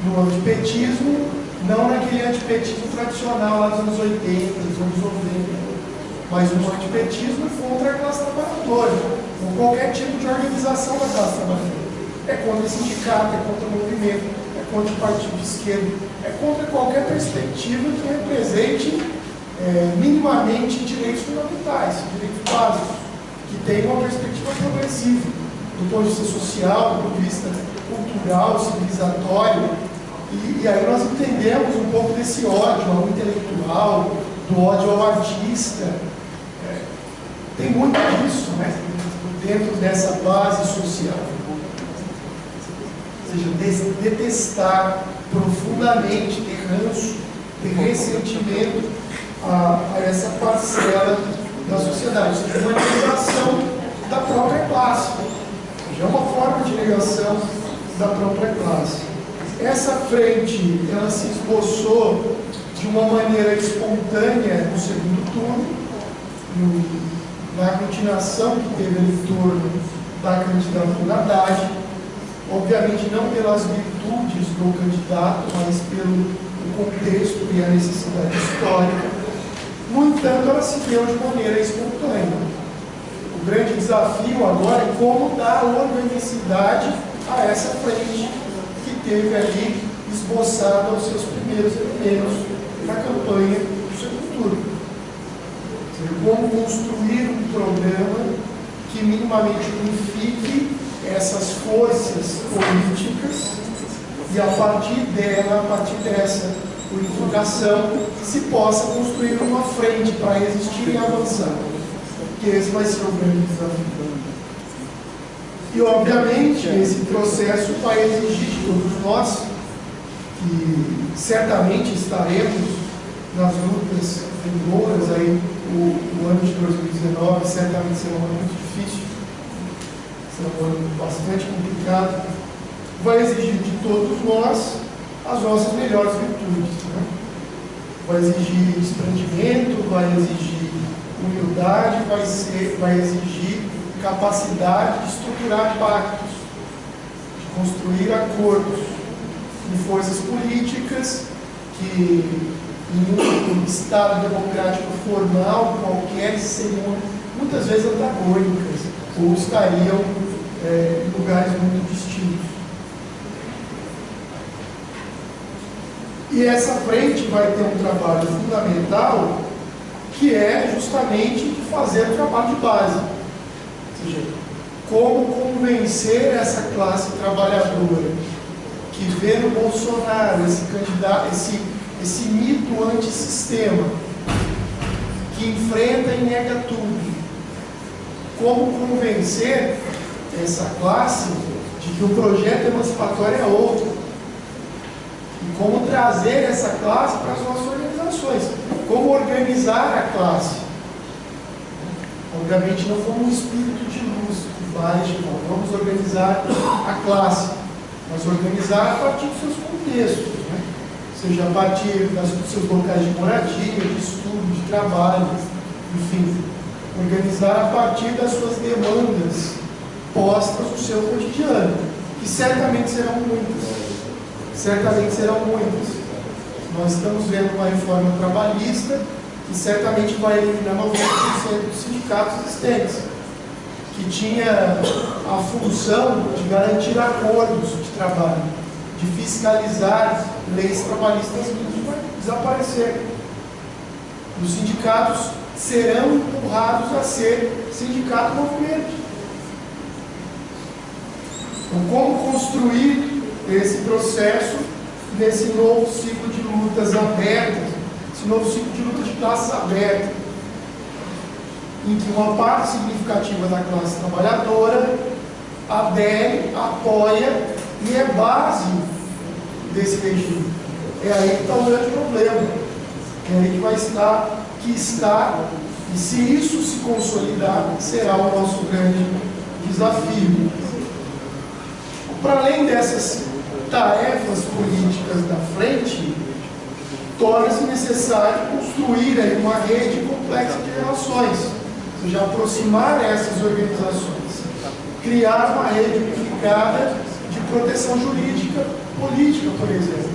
No antipetismo, não naquele antipetismo tradicional lá dos anos 80, dos anos 90, mas um antipetismo contra a classe trabalhadora, ou qualquer tipo de organização da classe trabalhadora. É contra sindicato, é contra o movimento, é contra o partido de esquerda, é contra qualquer perspectiva que represente minimamente direitos fundamentais, direitos básicos, que tenham uma perspectiva progressiva, do ponto de vista social, do ponto de vista cultural, civilizatório. E aí nós entendemos um pouco desse ódio ao intelectual, do ódio ao artista. Tem muito disso, né, dentro dessa base social. Ou seja, detestar profundamente, ter ranço, ter ressentimento a essa parcela da sociedade. Ou seja, uma negação da própria classe. Ou seja, é uma forma de negação da própria classe. Essa frente, ela se esboçou de uma maneira espontânea no segundo turno, na aglutinação que teve em torno da candidatura Haddad, obviamente não pelas virtudes do candidato, mas pelo contexto e a necessidade histórica. No entanto, ela se deu de maneira espontânea. O grande desafio agora é como dar organicidade a essa frente que teve ali esboçada aos seus primeiros elementos na campanha do segundo turno. Como construir um programa que minimamente unifique essas forças políticas e a partir dela, a partir dessa unificação, se possa construir uma frente para existir e avançar. Que esse vai ser o grande desafio. E obviamente esse processo vai exigir de todos nós, que certamente estaremos nas lutas vindouras aí. O ano de 2019 certamente será um ano muito difícil, será um ano bastante complicado, vai exigir de todos nós as nossas melhores virtudes, né? Vai exigir desprendimento, vai exigir humildade, vai exigir capacidade de estruturar pactos, de construir acordos de forças políticas que em um Estado democrático formal, qualquer, seriam muitas vezes antagônicas, ou estariam em lugares muito distintos. E essa frente vai ter um trabalho fundamental, que é justamente de fazer o trabalho de base. Ou seja, como convencer essa classe trabalhadora que vê no Bolsonaro esse candidato, esse mito antissistema, que enfrenta e nega tudo. Como convencer essa classe de que o projeto emancipatório é outro. E como trazer essa classe para as nossas organizações. Como organizar a classe. Obviamente não como um espírito de luz que mais de vamos organizar a classe, mas organizar a partir dos seus contextos, né? Seja a partir dos seus locais de moradia, de estudo, de trabalho, enfim, organizar a partir das suas demandas postas no seu cotidiano, que certamente serão muitas. Certamente serão muitas. Nós estamos vendo uma reforma trabalhista que certamente vai eliminar 90% dos sindicatos existentes, que tinha a função de garantir acordos de trabalho, de fiscalizar leis trabalhistas, que vai desaparecer. Os sindicatos serão empurrados a ser sindicato movimento. Então, como construir esse processo nesse novo ciclo de lutas abertas, esse novo ciclo de luta de classes abertas, em que uma parte significativa da classe trabalhadora adere, apoia e é base desse regime. É aí que está o grande problema. É aí que vai estar, e se isso se consolidar, será o nosso grande desafio. Para além dessas tarefas políticas da frente, torna-se necessário construir aí uma rede complexa de relações, ou seja, aproximar essas organizações, criar uma rede unificada de proteção jurídica política, por exemplo,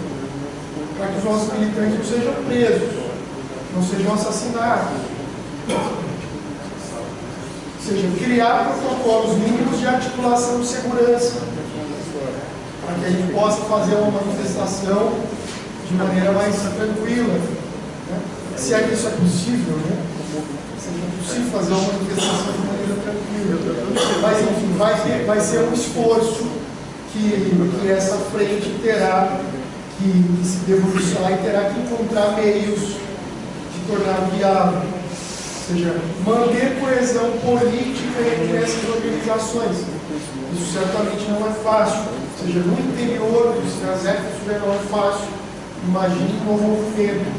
para que os nossos militantes não sejam presos, não sejam assassinados. Ou seja, criar protocolos mínimos de articulação de segurança, para que a gente possa fazer uma manifestação de maneira mais tranquila, né? Se é que isso é possível, né? Se é possível fazer uma manifestação de maneira tranquila. Mas, enfim, vai ser um esforço que essa frente terá que se debruçar e terá que encontrar meios de tornar viável. Ou seja, manter coesão política entre essas organizações. Isso certamente não é fácil. Ou seja, no interior dos exércitos não é fácil. Imagine um movimento,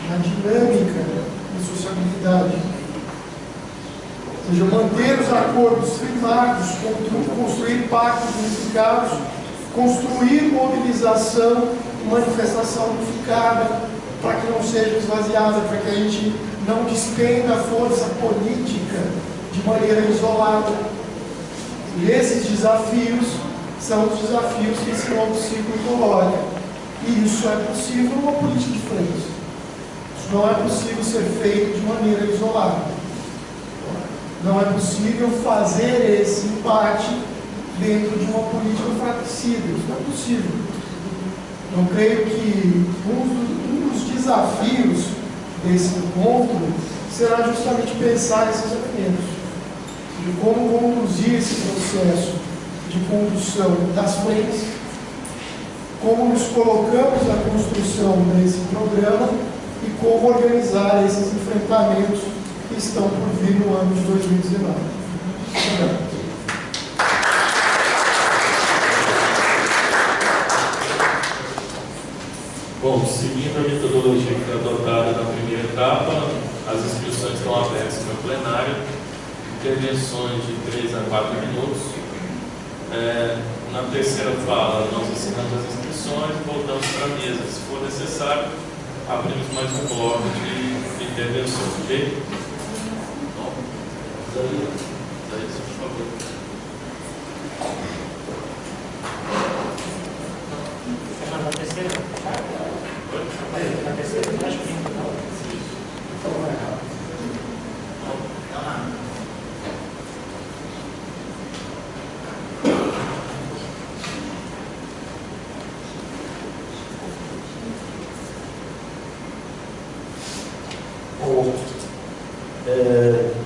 na dinâmica de sociabilidade. Ou seja, manter os acordos firmados, construir pactos unificados, construir mobilização e manifestação unificada, para que não seja esvaziada, para que a gente não despenda a força política de maneira isolada. E esses desafios são os desafios que esse novo ciclo coloca. E isso é possível numa política de frente. Isso não é possível ser feito de maneira isolada. Não é possível fazer esse empate dentro de uma política enfraquecida. Isso não é possível. Eu creio que um dos desafios desse encontro será justamente pensar esses elementos, de como conduzir esse processo de condução das frentes, como nos colocamos na construção desse programa e como organizar esses enfrentamentos que estão por vir no ano de 2019. Obrigado. Bom, seguindo a metodologia que foi adotada na primeira etapa, as inscrições estão abertas para o plenário, intervenções de 3 a 4 minutos. Na terceira fala, nós encerramos as inscrições e voltamos para a mesa. Se for necessário, abrimos mais um bloco de intervenções, ok? Daí, por favor. Na terceira? Na terceira? Acho que não.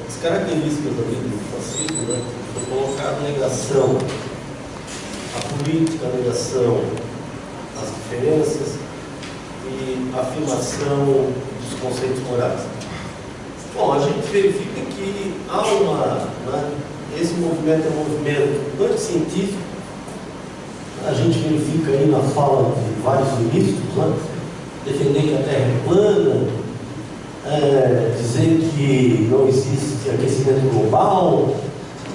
As características do fascismo, né, foi colocar a negação, a política, a negação, as diferenças e a afirmação dos conceitos morais. Bom, a gente verifica que há esse movimento é um movimento anticientífico. A gente verifica aí na fala de vários ministros, né, defender que a Terra é plana, dizer que não existe aquecimento global,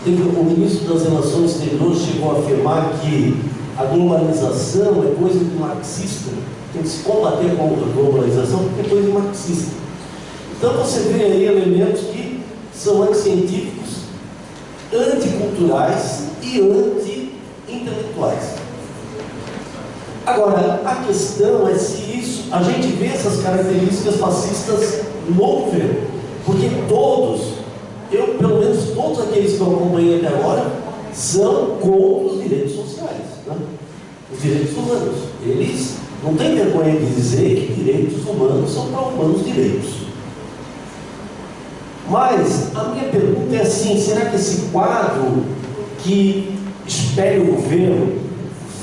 o ministro das Relações Exteriores chegou a afirmar que a globalização é coisa de marxista, tem que se combater com a globalização porque é coisa de marxista. Então você vê aí elementos que são anticientíficos, anticulturais e anti-intelectuais. Agora, a questão é se isso, a gente vê essas características fascistas no governo, porque pelo menos todos aqueles que eu acompanhei até agora, são contra os direitos sociais, né? Os direitos humanos. Eles não têm vergonha de dizer que direitos humanos são para humanos direitos. Mas a minha pergunta é assim: será que esse quadro que espelha o governo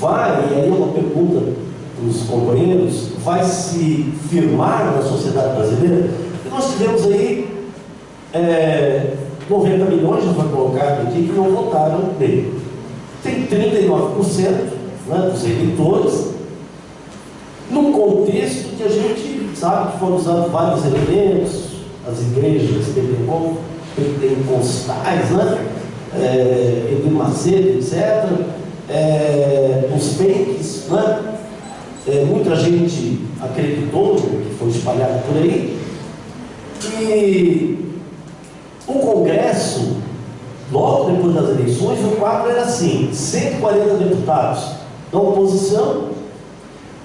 vai, e aí é uma pergunta dos companheiros, vai se firmar na sociedade brasileira? Porque nós tivemos aí 90 milhões, já foi colocado aqui, que não votaram nele. Tem 39%, né, dos eleitores, num contexto que a gente sabe que foram usados vários elementos, as igrejas pentecostais, né? Edir Macedo, etc., os fakes, né? Muita gente acreditou no que foi espalhado por aí. E o Congresso, logo depois das eleições, o quadro era assim: 140 deputados da oposição,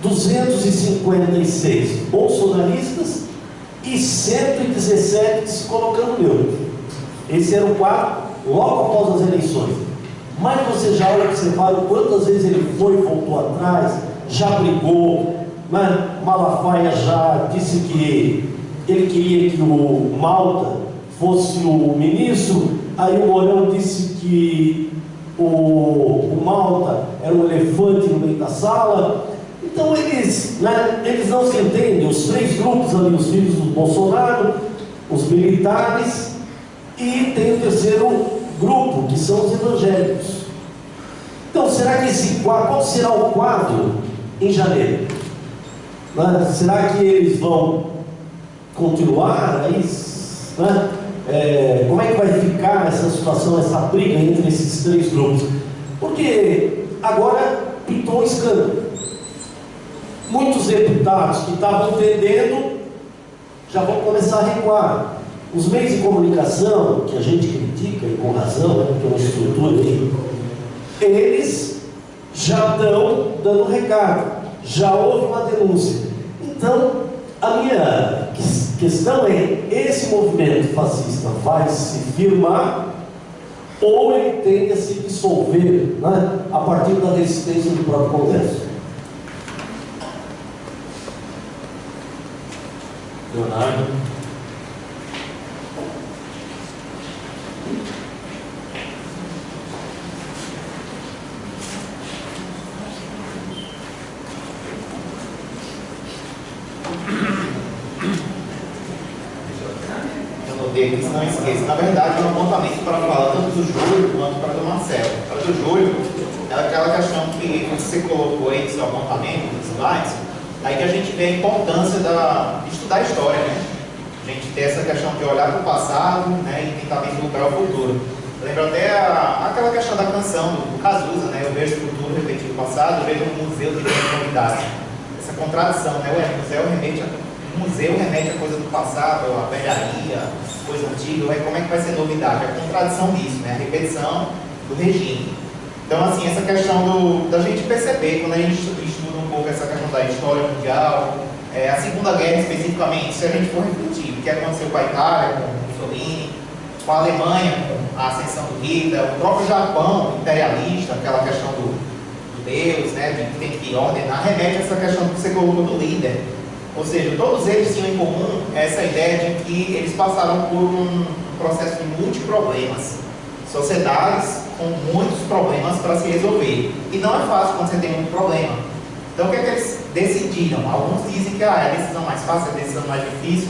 256 bolsonaristas e 117 se colocando neutro. Esse era o quadro logo após as eleições. Mas você já olha, você fala quantas vezes ele foi e voltou atrás, já brigou, né? Malafaia já disse que ele queria que o Malta fosse o ministro, aí o Mourão disse que o Malta era um elefante no meio da sala. Então eles não se entendem, os três grupos ali, os filhos do Bolsonaro, os militares, e tem o terceiro grupo, que são os evangélicos. Então, será que qual será o quadro em janeiro? Será que eles vão continuar aí? Como é que vai ficar essa situação, essa briga entre esses três grupos? Porque agora pintou um escândalo. Muitos deputados que estavam entendendo já vão começar a recuar. Os meios de comunicação, que a gente critica, e com razão, né, porque é uma estrutura aí, eles já estão dando recado, já houve uma denúncia. Então, a minha questão é: esse movimento fascista vai se firmar ou ele tende a se dissolver, né, a partir da resistência do próprio Congresso? Leonardo. Eu notei que não esqueça. Na verdade, é um apontamento para falar tanto do Júlio quanto para do Marcelo. Para do Júlio, é aquela questão que você colocou aí no seu apontamento, nos slides, aí que a gente vê a importância de estudar a história, né? A gente tem essa questão de olhar para o passado, né, e tentar vislumbrar o futuro. Eu lembro até aquela questão da canção do Cazuza, né? Eu vejo o futuro refletindo o passado, eu vejo um museu de novidade. Essa contradição, né? O museu remete a coisa do passado, a velharia, coisa antiga. Como é que vai ser novidade? A contradição disso, né? A repetição do regime. Então, assim, essa questão da gente perceber, quando a gente estuda um pouco essa questão da história mundial, a Segunda Guerra especificamente, se a gente for refletir, o que aconteceu com a Itália, com Mussolini, com a Alemanha, com a ascensão do Hitler, o próprio Japão imperialista, aquela questão do Deus, né, de que tem que ordenar, remete a essa questão que você colocou do líder. Ou seja, todos eles tinham em comum essa ideia de que eles passaram por um processo de multiproblemas, sociedades com muitos problemas para se resolver. E não é fácil quando você tem muito problema. Então, o que é que eles decidiram? Alguns dizem que é a decisão mais fácil, a decisão mais difícil.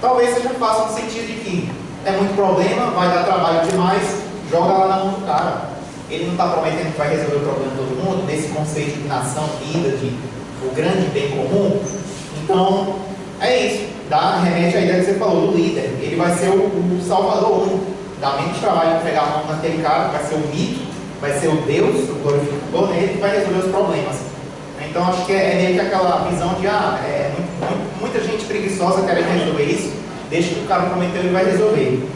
Talvez seja fácil no sentido de que é muito problema, vai dar trabalho demais, joga lá na mão do cara. Ele não está prometendo que vai resolver o problema de todo mundo, nesse conceito de nação, vida, de o grande bem comum. Então, é isso. Remete à ideia que você falou, do líder. Ele vai ser o salvador único, dá menos trabalho entregar a mão naquele cara, que vai ser o mito, vai ser o Deus, o glorificador nele, que vai resolver os problemas. Então acho que é meio que aquela visão de muita gente preguiçosa querendo resolver isso, deixa que o cara prometeu e vai resolver.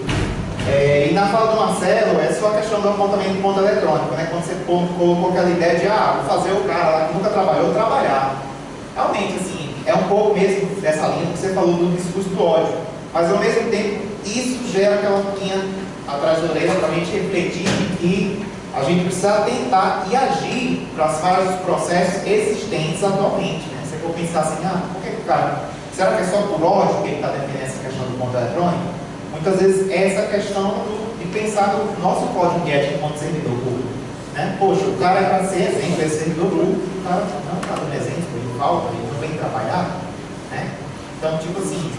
E na fala do Marcelo, é só a questão do apontamento do ponto eletrônico, né? Quando você colocou aquela ideia de vou fazer o cara lá que nunca trabalhou trabalhar. Realmente, assim, é um pouco mesmo dessa linha que você falou do discurso do ódio, mas ao mesmo tempo isso gera aquela linha atrás da orelha para a gente refletir de que a gente precisa tentar e agir para os vários processos existentes atualmente, né? Se eu for pensar assim, por que o cara, será que é só por ódio que ele está defendendo essa questão do ponto eletrônico? Muitas vezes é essa questão de pensar no nosso código de ética enquanto servidor público, né? Poxa, o cara é para ser exemplo, é servidor público, o cara não está dando exemplo, ele falta, ele não vem trabalhar, né? Então, tipo assim,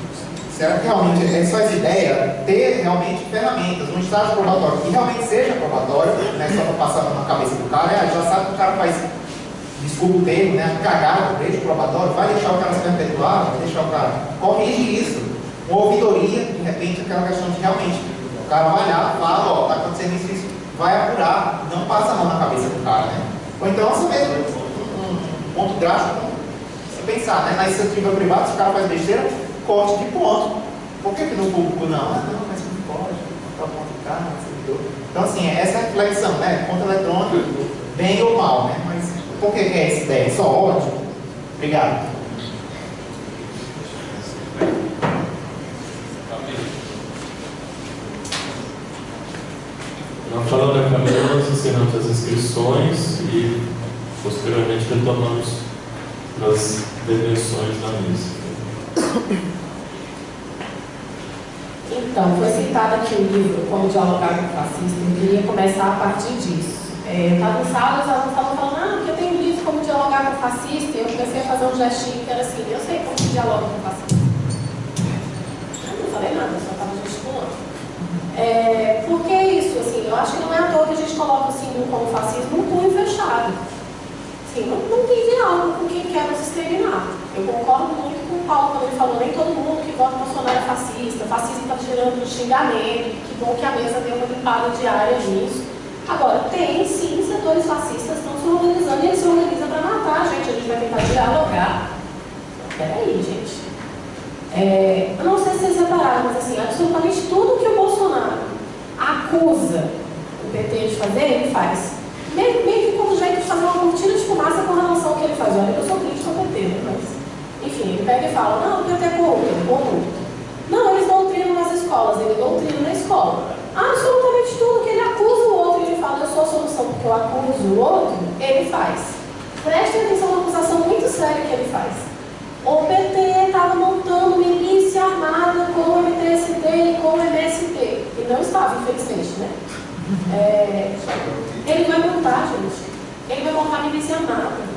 será que realmente é só essa ideia? Ter realmente ferramentas, um estágio probatório que realmente seja probatório, né? Só para passar na cabeça do cara, já sabe que o cara faz, desculpa o termo, né? Cagada, desde o probatório, vai deixar o cara se perpetuar, vai deixar o cara, corrige isso. Uma ouvidoria, de repente, aquela questão de realmente, o cara vai lá, fala, está acontecendo isso, vai apurar, não passa a mão na cabeça do cara, né? Ou então, assim mesmo, um ponto drástico, se pensar, né? Na iniciativa privada, se o cara faz besteira, corte de ponto. Por que no público não? Não, mas não pode, não está ponto de cara, servidor. Então, assim, essa reflexão, né? Ponto eletrônico, bem ou mal, né? Mas por que é essa ideia? Só ódio? Obrigado. Na fala da Camila, nós encerramos as inscrições e posteriormente retomamos as detenções da mesa. Então, foi citado aqui o livro Como Dialogar com o Fascista. Eu queria começar a partir disso. Eu estava em sala, os alunos estavam falando, porque eu tenho um livro Como Dialogar com o Fascista, e eu comecei a fazer um gestinho que era assim, eu sei como se dialoga com o fascista. Eu não falei nada, eu só estava gesticulando. Por que isso? Assim, eu acho que não é à toa que a gente coloca o símbolo como fascismo um punho fechado. Assim, não tem diálogo com quem quer nos exterminar. Eu concordo muito com o Paulo quando ele falou, nem todo mundo que vota Bolsonaro é fascista, fascismo está gerando xingamento, que bom que a mesa deu uma limpada diária nisso. Agora, tem sim setores fascistas que estão se organizando e eles se organizam para matar a gente vai tentar dialogar. Peraí, gente. Eu não sei se vocês repararam, mas assim, absolutamente tudo que o Bolsonaro acusa o PT de fazer, ele faz. Meio que como jeito de fazer uma cortina de fumaça com relação ao que ele faz. Olha, eu sou crítico ao PT, né? Mas, enfim, ele pega e fala, não, o PT é corrupto. Não, eles doutrinam nas escolas, ele doutrina na escola. Absolutamente tudo que ele acusa o outro, ele fala, eu sou a solução porque eu acuso o outro, ele faz. Preste atenção na acusação muito séria que ele faz. O PT estava montando milícia armada com o MTST e com o MST. E não estava, infelizmente, né? Ele vai montar, gente. Ele vai montar milícia armada.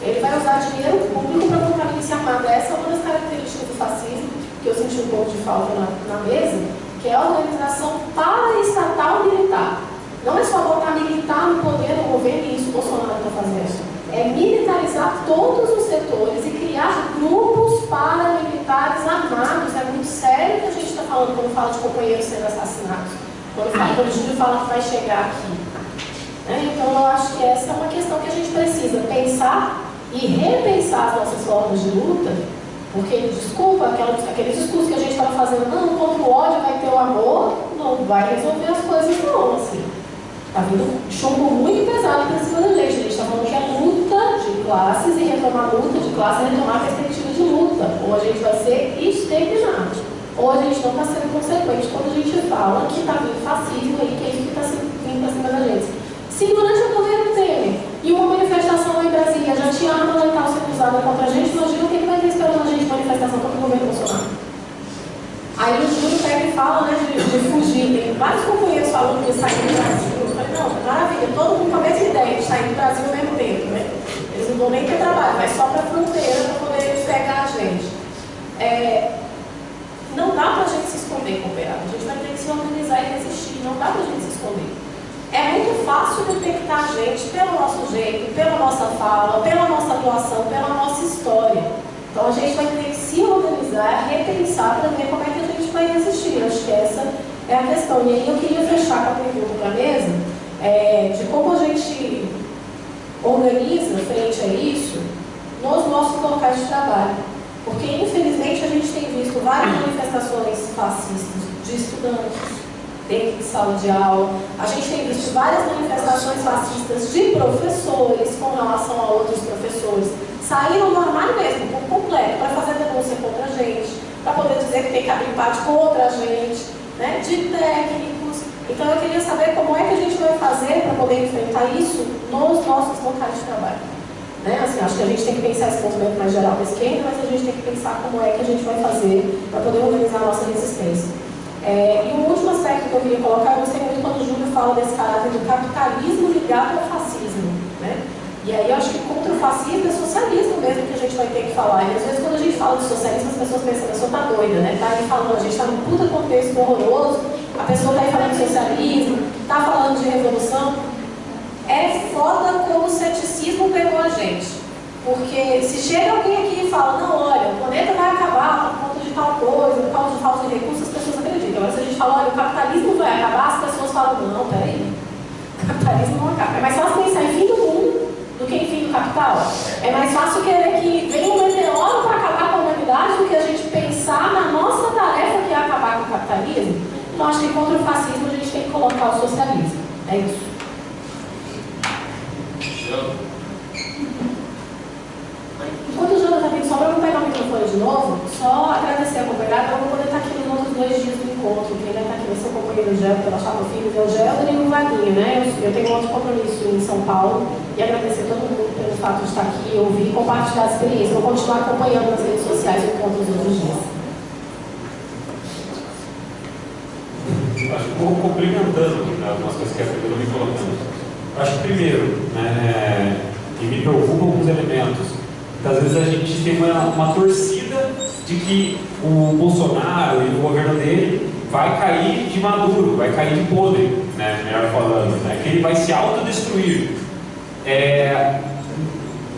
Ele vai usar dinheiro público para montar milícia armada. Essa é uma das características do fascismo, que eu senti um pouco de falta na mesa, que é a organização paraestatal militar. Não é só botar militar no poder do governo, e isso o Bolsonaro está fazendo. É militarizar todos os setores e criar grupos paramilitares armados. É muito sério o que a gente está falando quando fala de companheiros sendo assassinados. Quando o Júlio fala que vai chegar aqui. Então, eu acho que essa é uma questão que a gente precisa pensar e repensar as nossas formas de luta. Porque, desculpa, aquele discurso que a gente estava fazendo, não, contra o ódio vai ter o amor, não vai resolver as coisas não, assim. Está vindo chumbo muito pesado para cima da lei. A gente está falando que é luta de classes e retomar luta de classes e retomar a perspectiva de luta. Ou a gente vai ser exterminado, ou a gente não está sendo consequente quando a gente fala que está vindo fascismo aí, que é isso que está vindo para cima da gente. Se durante o governo Temer e uma manifestação lá em Brasília já tinha arma letal sendo usada contra a gente, imagina o que vai ter esperando a gente manifestação contra o governo Bolsonaro. Aí o Júlio pega e fala, né, de fugir. Tem vários companheiros falando que saíram do Brasil. Eu falei, não, maravilha, todo mundo com a mesma ideia de sair do Brasil ao mesmo tempo, né? Eles não vão nem ter trabalho, mas só para a fronteira para poder pegar a gente. Não dá para a gente se esconder, cooperado. A gente vai ter que se organizar e resistir. Não dá para a gente se esconder. É muito fácil detectar a gente pelo nosso jeito, pela nossa fala, pela nossa atuação, pela nossa história. Então a gente vai ter que se organizar, repensar para ver como é que a gente vai resistir. Acho que essa é a questão. E aí eu queria fechar com a pergunta para a mesa, de como a gente organiza frente a isso nos nossos locais de trabalho. Porque, infelizmente, a gente tem visto várias manifestações fascistas de estudantes dentro de sala de aula. A gente tem visto várias manifestações fascistas de professores com relação a outros professores. Saíram do armário mesmo, por completo, para fazer denúncia contra a gente, para poder dizer que tem que abrir empate contra a gente, né, de técnicos. Então, eu queria saber como é que a gente vai fazer para poder enfrentar isso nos nossos locais de trabalho. Né? Assim, acho que a gente tem que pensar esse movimento mais geral da esquerda, mas a gente tem que pensar como é que a gente vai fazer para poder organizar a nossa resistência. E um último aspecto que eu queria colocar, eu gostei muito quando o Júlio fala desse caráter do capitalismo ligado ao fascismo. Né? E aí eu acho que contra o fascismo é socialismo mesmo que a gente vai ter que falar. E às vezes quando a gente fala de socialismo, as pessoas pensam, a pessoa tá doida, né? Tá aí falando, a gente tá num puta contexto horroroso, a pessoa tá aí falando de socialismo, tá falando de revolução. É foda como o ceticismo pegou a gente. Porque se chega alguém aqui e fala, não, olha, o planeta vai acabar por conta de tal coisa, por causa de falta de recursos, as pessoas acreditam. Agora se a gente fala, olha, o capitalismo vai acabar, as pessoas falam, não, peraí, o capitalismo não acaba. É mais fácil pensar em fim do mundo do que em fim do capital. É mais fácil querer que venha um meteoro para acabar com a humanidade do que a gente pensar na nossa tarefa que é acabar com o capitalismo. Então acho que contra o fascismo a gente tem que colocar o socialismo. É isso. Enquanto o Jonathan tem sobra, eu vou pegar o microfone de novo, só agradecer a companheirada. Eu vou poder estar aqui nos outros 2 dias do encontro. Quem vai estar aqui vai ser o companheiro Gel, pela Chapa Filhos, é o Gel e o Vaguinho, né? Eu tenho outro compromisso em São Paulo e agradecer todo mundo pelo fato de estar aqui, ouvir e compartilhar a experiência. Vou continuar acompanhando nas redes sociais o encontro dos outros dias. Acho que vou complementando algumas coisas que a Fernanda me colocando. Acho que primeiro, e me preocupam alguns elementos, que às vezes a gente tem uma torcida de que o Bolsonaro e o governo dele vai cair de maduro, vai cair de podre, né, melhor falando, né, que ele vai se autodestruir.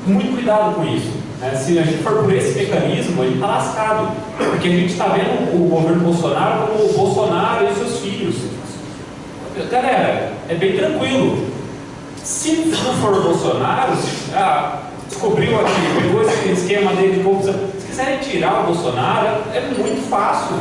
Muito cuidado com isso. Né? Se a gente for por esse mecanismo, a gente está lascado, porque a gente está vendo o governo Bolsonaro como o Bolsonaro e seus filhos. Galera, é bem tranquilo. Se não for o Bolsonaro, descobriu aqui, pegou esse esquema dele de corrupção, se quiserem tirar o Bolsonaro, é muito fácil.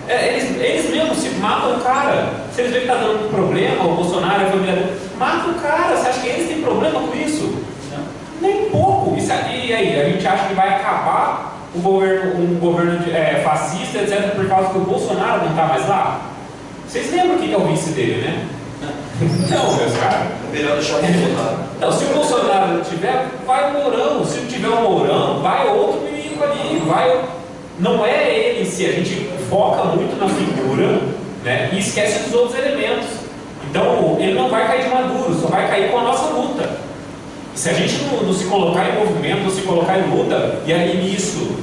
Eles mesmos se matam o cara. Se eles veem que está dando um problema, o Bolsonaro, a família dele, mata o cara. Você acha que eles têm problema com isso? Não. Nem pouco. E aí, a gente acha que vai acabar um governo fascista, etc., por causa que o Bolsonaro não está mais lá? Vocês lembram quem é o vice dele, né? Não, meus caras. Melhor deixar o Bolsonaro. Não, se o Bolsonaro não tiver, vai o Mourão. Se não tiver o Mourão, vai outro menino ali. Não é ele em si. A gente foca muito na figura, né, e esquece dos outros elementos. Então, ele não vai cair de maduro, só vai cair com a nossa luta. Se a gente não se colocar em movimento, não se colocar em luta, e aí nisso,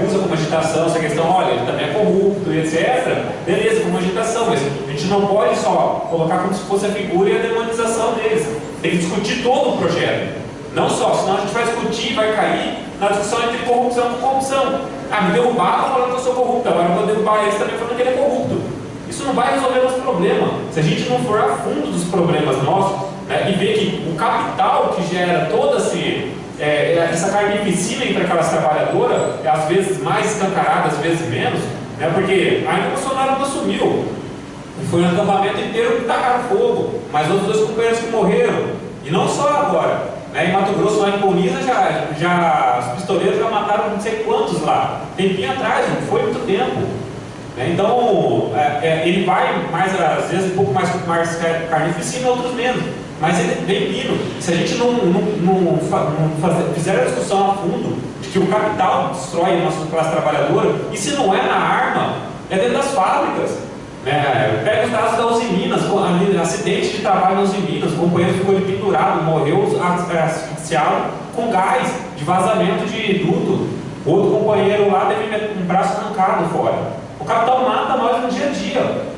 usa como agitação essa questão, olha, ele também é corrupto, etc., beleza, como agitação, mas a gente não pode só colocar como se fosse a figura e a demonização deles. Tem que discutir todo o projeto. Não só, senão a gente vai discutir, vai cair na discussão entre corrupção e corrupção. Me derrubaram falando que eu sou corrupto, agora eu vou derrubar eles também falando que ele é corrupto. Isso não vai resolver nosso problema. Se a gente não for a fundo dos problemas nossos, né, e ver que o capital que gera toda essa carnificina entre aquelas trabalhadoras, às vezes mais escancarada, às vezes menos, né, porque ainda o Bolsonaro não assumiu. Foi um acampamento inteiro que tacaram fogo, mas outros 2 companheiros que morreram. E não só agora. Né, em Mato Grosso, lá em Colniza, os pistoleiros já mataram não sei quantos lá. Tempinho atrás, não foi muito tempo. Então, ele vai mais, às vezes, um pouco mais carnificina, outros menos. Mas ele é bem pino. Se a gente não fizer a discussão a fundo de que o capital destrói a nossa classe trabalhadora, e se não é na arma, é dentro das fábricas. Pega os dados da Uzi Minas, acidente de trabalho na Uzi Minas, o companheiro ficou pendurado, morreu asfixiado com gás de vazamento de duto. Outro companheiro lá teve um braço arrancado fora. O capital mata nós no dia a dia.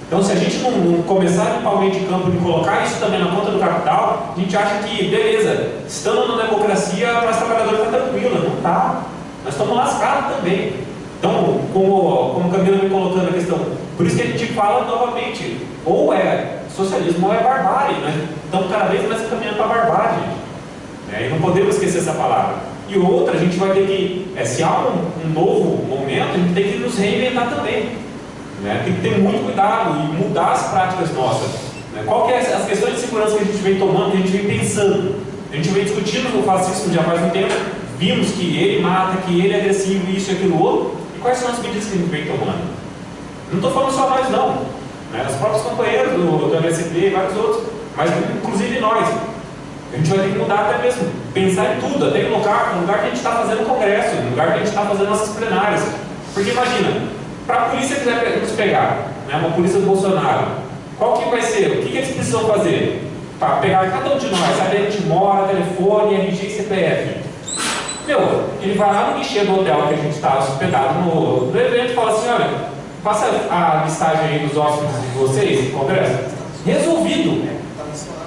Então, se a gente não começar a limpar o meio de campo e colocar isso também na conta do capital, a gente acha que, beleza, estando na democracia, a classe trabalhadora está tranquila. Não está. Nós estamos lascados também. Então, como o Camilo vem colocando a questão, por isso que a gente fala novamente, ou é socialismo ou é barbárie, né? Então, cada vez mais caminhando para a barbárie, né? E não podemos esquecer essa palavra. E outra, a gente vai ter que, se há um novo momento, a gente tem que nos reinventar também, né? Tem que ter muito cuidado e mudar as práticas nossas, né? Qual que é as questões de segurança que a gente vem tomando, que a gente vem pensando? A gente vem discutindo o fascismo já faz um tempo, vimos que ele mata, que ele é agressivo, isso e aquilo outro, e quais são as medidas que a gente vem tomando? Não estou falando só nós não, né? Os próprios companheiros do MST e vários outros, mas inclusive nós. A gente vai ter que mudar até mesmo, pensar em tudo, até no lugar que a gente está fazendo congresso, no lugar que a gente está fazendo nossas plenárias. Porque imagina, para a polícia quiser nos pegar, né, uma polícia do Bolsonaro, qual que vai ser? O que eles precisam fazer? Para pegar cada um de nós, saber onde a gente mora, telefone, RG e CPF. Meu, ele vai lá no guichê do hotel que a gente está hospedado no evento e fala assim, olha, faça a listagem aí dos hóspedes de vocês, congresso. Resolvido.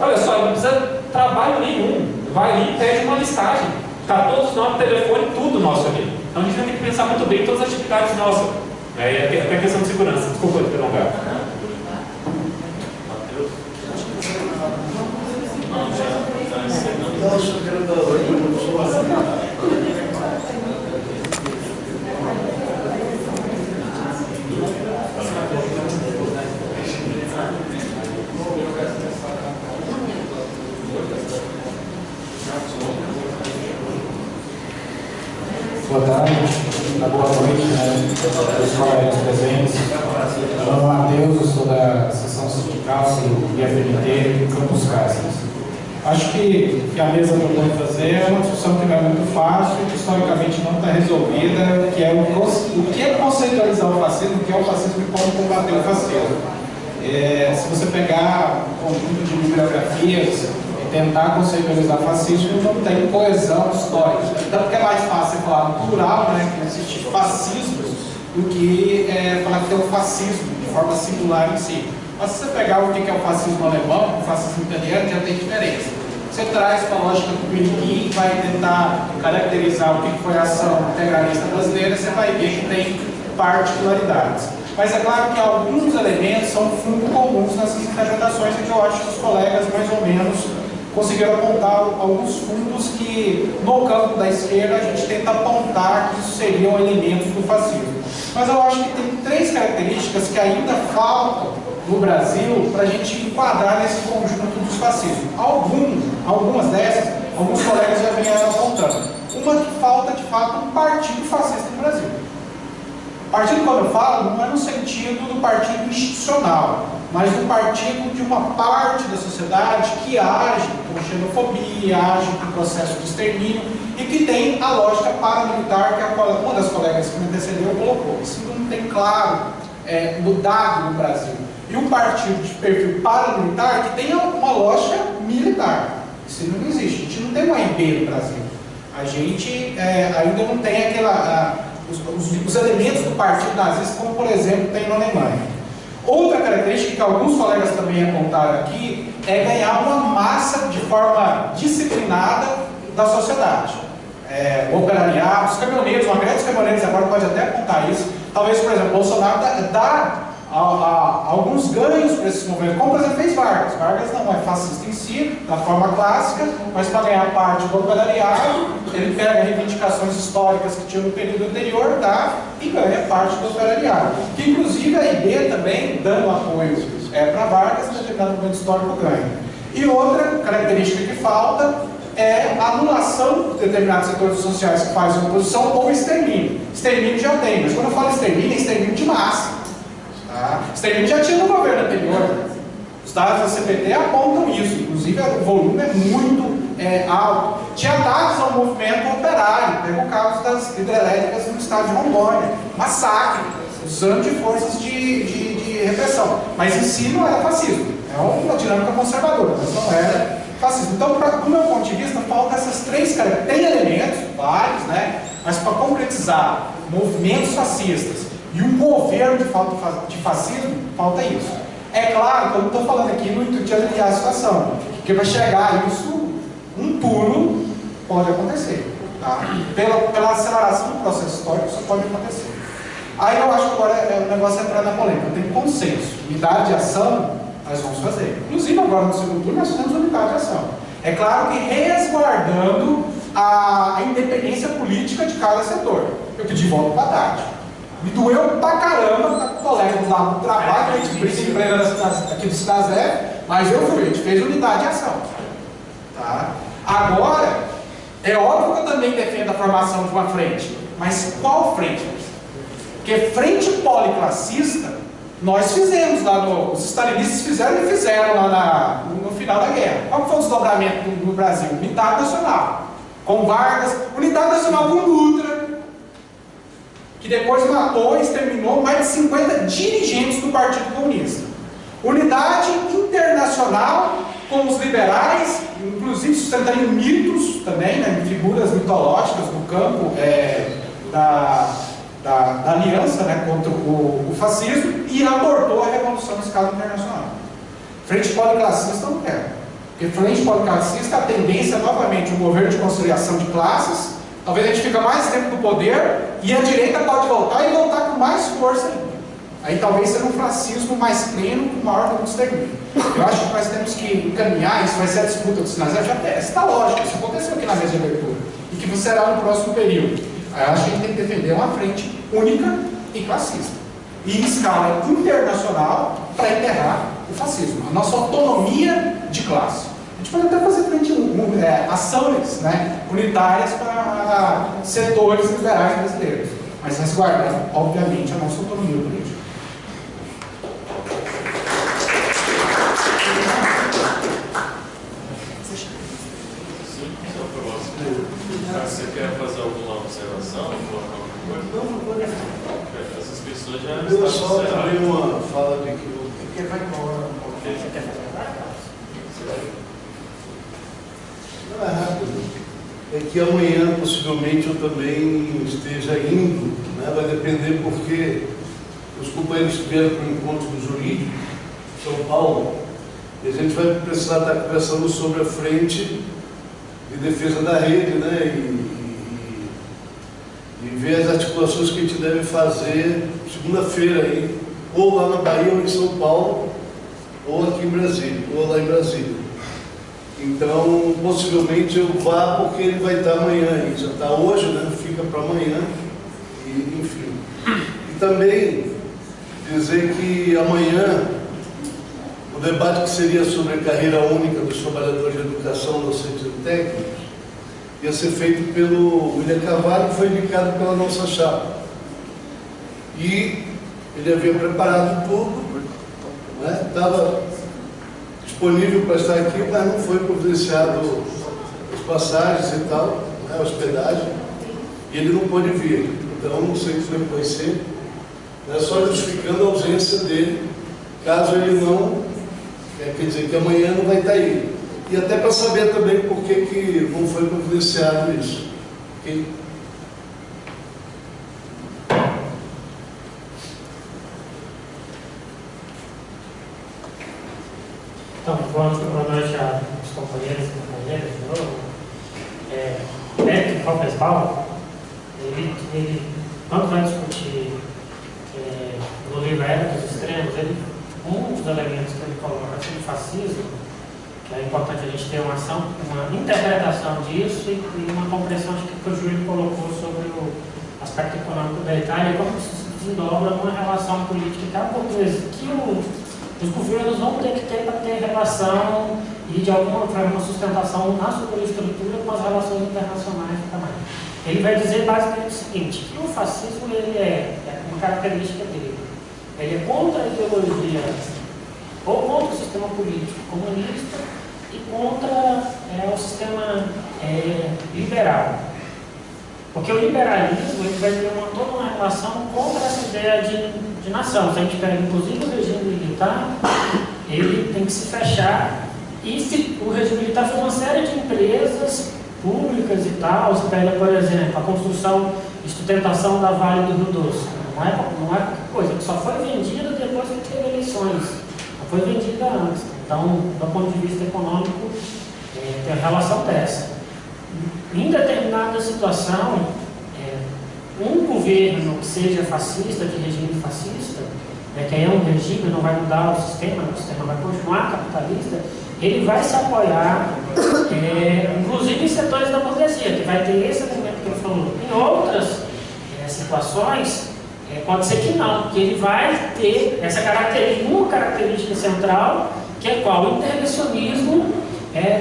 Olha só, não precisa trabalho nenhum. Vai ali e pede uma listagem. Está todos os nomes, telefone, tudo nosso ali. Então a gente vai ter que pensar muito bem em todas as atividades nossas. Até a questão de segurança. Desculpa interromper. Boa tarde, boa noite, né, os colegas presentes. Meu nome é Matheus, eu sou da seção sindical do IFMT Campus Cáceres. Acho que a mesa propõe fazer é uma discussão que não é muito fácil, que historicamente não está resolvida, que é o que é conceitualizar o fascismo, o que é o fascismo e como combater o fascismo. Se você pegar um conjunto de bibliografias e tentar conceitualizar o fascismo, não tem coesão histórica. Tanto que é mais fácil falar no plural, né, que existe fascismos, do que falar que tem o fascismo de forma singular em si. Mas se você pegar o que é o fascismo alemão, o fascismo italiano, já tem diferença. Você traz para a lógica do Beniguin, vai tentar caracterizar o que foi a ação integralista brasileira, você vai ver que tem particularidades. Mas é claro que alguns elementos são fundo comuns nessas interpretações, que eu acho que os colegas mais ou menos conseguiram apontar alguns fundos que, no campo da esquerda, a gente tenta apontar que isso seriam elementos do fascismo. Mas eu acho que tem três características que ainda faltam no Brasil para a gente enquadrar nesse conjunto dos fascismos. Algumas dessas, alguns colegas já vieram apontando. Uma que falta, de fato, um partido fascista no Brasil. Partido, quando eu falo, não é no sentido do partido institucional, mas do partido de uma parte da sociedade que age com xenofobia, age com processo de extermínio e que tem a lógica paramilitar que uma das colegas que me antecedeu colocou. Isso não tem claro mudado no Brasil. E um partido de perfil paramilitar que tem uma lógica militar. Isso não existe. A gente não tem um AIB no Brasil. A gente ainda não tem os elementos do partido nazista, como por exemplo tem na Alemanha. Outra característica que alguns colegas também apontaram aqui é ganhar uma massa de forma disciplinada da sociedade. O operariado, os caminhoneiros, uma grande dos caminhoneiros agora pode até apontar isso. Talvez, por exemplo, Bolsonaro dá alguns ganhos para esses movimentos, como por exemplo fez Vargas. Vargas não é fascista em si, da forma clássica, mas para ganhar parte do operariado, ele pega reivindicações históricas que tinha no período anterior, e ganha parte do operariado. Que inclusive a IB também, dando apoio para Vargas, em determinado momento histórico ganha. E outra característica que falta é a anulação de determinados setores sociais que fazem oposição ou extermínio. Extermínio já tem, mas quando eu falo extermínio, é extermínio de massa. Extermínio já tinha no governo anterior. Os dados da CPT apontam isso, inclusive o volume é muito alto. Tinha ataques ao movimento operário, pega o caso das hidrelétricas no estado de Rondônia, massacre, usando de forças de repressão. Mas em si não era fascismo, é uma dinâmica conservadora, mas não era fascismo. Então, do meu ponto de vista, faltam essas três características. Tem elementos, vários, né? Mas para concretizar movimentos fascistas e um governo de fascismo, falta isso. É claro que eu não estou falando aqui no intuito de aliviar a situação, porque vai chegar isso, um turno pode acontecer. Tá? Pela aceleração do processo histórico, isso pode acontecer. Aí eu acho que agora o negócio é entrar na polêmica, tem consenso. Unidade de ação, nós vamos fazer. Inclusive agora no segundo turno nós fizemos unidade de ação. É claro que resguardando a independência política de cada setor. Eu pedi voto para Haddad. Me doeu pra caramba, tá com o colega do lado do trabalho, a gente briga em plena aqui do Cidazé, mas eu fui, a gente fez unidade de ação. Tá? Agora, é óbvio que eu também defendo a formação de uma frente, mas qual frente? Porque frente policlassista, nós fizemos lá os stalinistas fizeram e fizeram lá no final da guerra. Qual foi o desdobramento no Brasil? Unidade Nacional, com Vargas, Unidade Nacional com Dutra, que depois matou e exterminou mais de 50 dirigentes do Partido Comunista. Unidade Internacional com os liberais, inclusive sustentando mitos também, né, figuras mitológicas no campo da aliança, né, contra o fascismo, e abortou a revolução em escala internacional. Frente policlassista não quer. Porque frente policlassista, a tendência é novamente um governo de conciliação de classes. Talvez a gente fique mais tempo no poder e a direita pode voltar e voltar com mais força ainda. Aí talvez seja um fascismo mais pleno, com maior número de extermínio. Eu acho que nós temos que encaminhar, isso vai ser a disputa do Sinazé, já está lógico, isso aconteceu aqui na mesa de abertura, e que será no próximo período. Aí eu acho que a gente tem que defender uma frente única e classista, e em escala internacional, para enterrar o fascismo, a nossa autonomia de classe. A gente pode até fazer ações, né, unitárias para setores liberais brasileiros, mas resguardando, obviamente, a nossa autonomia política. Você quer fazer alguma observação? As inscrições já estão Eu só encerradas. também uma fala de que Porque vai embora. Você quer fazer agora? não é rápido. É que amanhã possivelmente eu também esteja indo, né? Vai depender porque os companheiros vieram para o encontro do jurídico em São Paulo e a gente vai precisar estar conversando sobre a frente de defesa da rede, né? E ver as articulações que a gente deve fazer segunda-feira aí, ou lá na Bahia ou em São Paulo, ou aqui em Brasília, ou lá em Brasília. Então, possivelmente eu vá porque ele vai estar amanhã, ele já está hoje, né? Fica para amanhã, e enfim. E também dizer que amanhã o debate que seria sobre a carreira única dos trabalhadores de educação, docentes e técnicos, ia ser feito pelo William Carvalho, que foi indicado pela nossa chapa. E ele havia preparado tudo, né? Estava disponível para estar aqui, mas não foi providenciado as passagens e tal, né, a hospedagem, e ele não pôde vir. Então, não sei se vai ser, né, só justificando a ausência dele, caso ele não, quer dizer que amanhã não vai estar aí. E até para saber também por que não foi providenciado isso. Okay? Então, boa noite aos companheiros e companheiras de novo. Eric Hoppersbauer, ele, quando vai discutir no livro A Era dos Extremos, um dos elementos que ele coloca sobre o fascismo, que é importante a gente ter uma ação, uma interpretação disso e uma compreensão de que o Júlio colocou sobre o aspecto econômico da Itália e como isso se desdobra numa relação política que é portuguesa, que os governos vão ter que ter para ter relação e de alguma forma uma sustentação na superestrutura com as relações internacionais também. Ele vai dizer basicamente o seguinte, que o fascismo ele é uma característica dele. Ele é contra a ideologia ou contra o sistema político comunista e contra o sistema liberal. Porque o liberalismo ele vai ter toda uma relação contra essa ideia de nação. Se a gente pega inclusive o regime militar, ele tem que se fechar e o regime militar fez uma série de empresas públicas e tal. Você pega, por exemplo, a construção e sustentação da Vale do Rio Doce. Não é qualquer coisa, que só foi vendida depois que teve eleições. Não foi vendida antes. Então, do ponto de vista econômico, tem a relação dessa. Em determinada situação, um governo que seja fascista, de regime fascista, que aí é um regime, não vai mudar o sistema vai continuar capitalista, ele vai se apoiar, inclusive em setores da burguesia, que vai ter esse elemento que ele falou. Em outras situações, pode ser que não, que ele vai ter essa característica, uma característica central, que é qual? O intervencionismo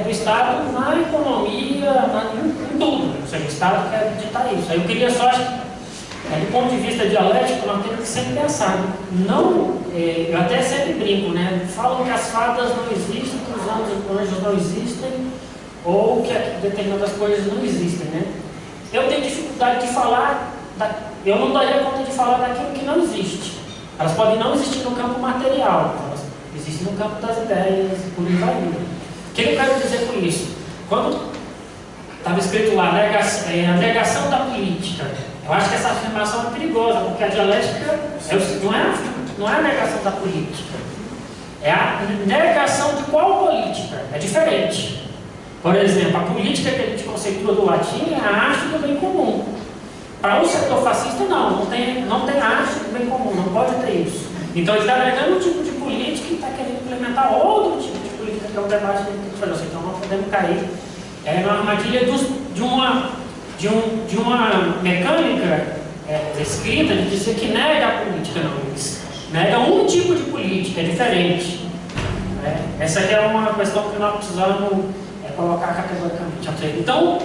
do Estado na economia, em tudo. Ou seja, o Estado quer ditar isso. Aí eu queria só, do ponto de vista dialético, nós temos que sempre pensar. Não, eu até sempre brinco, né? Falam que as fadas não existem, que os anjos não existem, ou que determinadas coisas não existem, né? Eu tenho dificuldade de falar, eu não daria conta de falar daquilo que não existe. Elas podem não existir no campo material, elas existem no campo das ideias, por aí vai indo. O que eu quero dizer com isso? Quando estava escrito lá, a negação da política, eu acho que essa afirmação é perigosa, porque a dialética não é a negação da política, é a negação de qual política? É diferente. Por exemplo, a política que a gente conceitua do latim é a arte do bem comum. Para o setor fascista, não tem arte do bem comum, não pode ter isso. Então ele está negando um tipo de política e está querendo implementar outro tipo de política, que é o debate que a gente faz. Então não podemos cair na armadilha de uma mecânica escrita de dizer que nega a política, não. Nega um tipo de política, é diferente. Essa aqui é uma questão que nós precisamos colocar categoricamente. Então,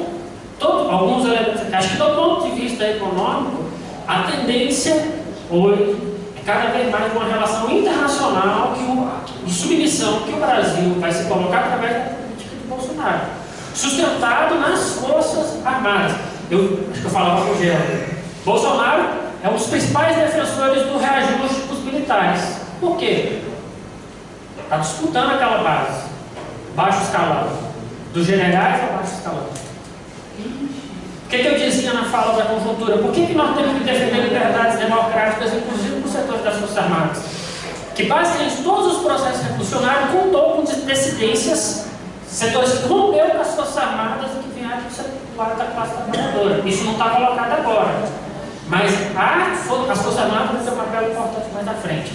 alguns elementos, acho que do ponto de vista econômico, a tendência hoje é cada vez mais uma relação internacional de submissão que o Brasil vai se colocar através da política de Bolsonaro, sustentado nas Forças Armadas. Acho que eu falava com o Geraldo. Bolsonaro é um dos principais defensores do reajuste dos militares. Por quê? Está disputando aquela base, baixo escalão, dos generais a baixo escalão. O que eu dizia na fala da conjuntura? Por que nós temos que defender liberdades democráticas, inclusive nos setores das Forças Armadas? Que basicamente todos os processos revolucionários contou com dissidências, setores que rompeu com as Forças Armadas e que vieram do lado da classe trabalhadora. Isso não está colocado agora. Mas as Forças Armadas vão ter um papel importante mais à frente.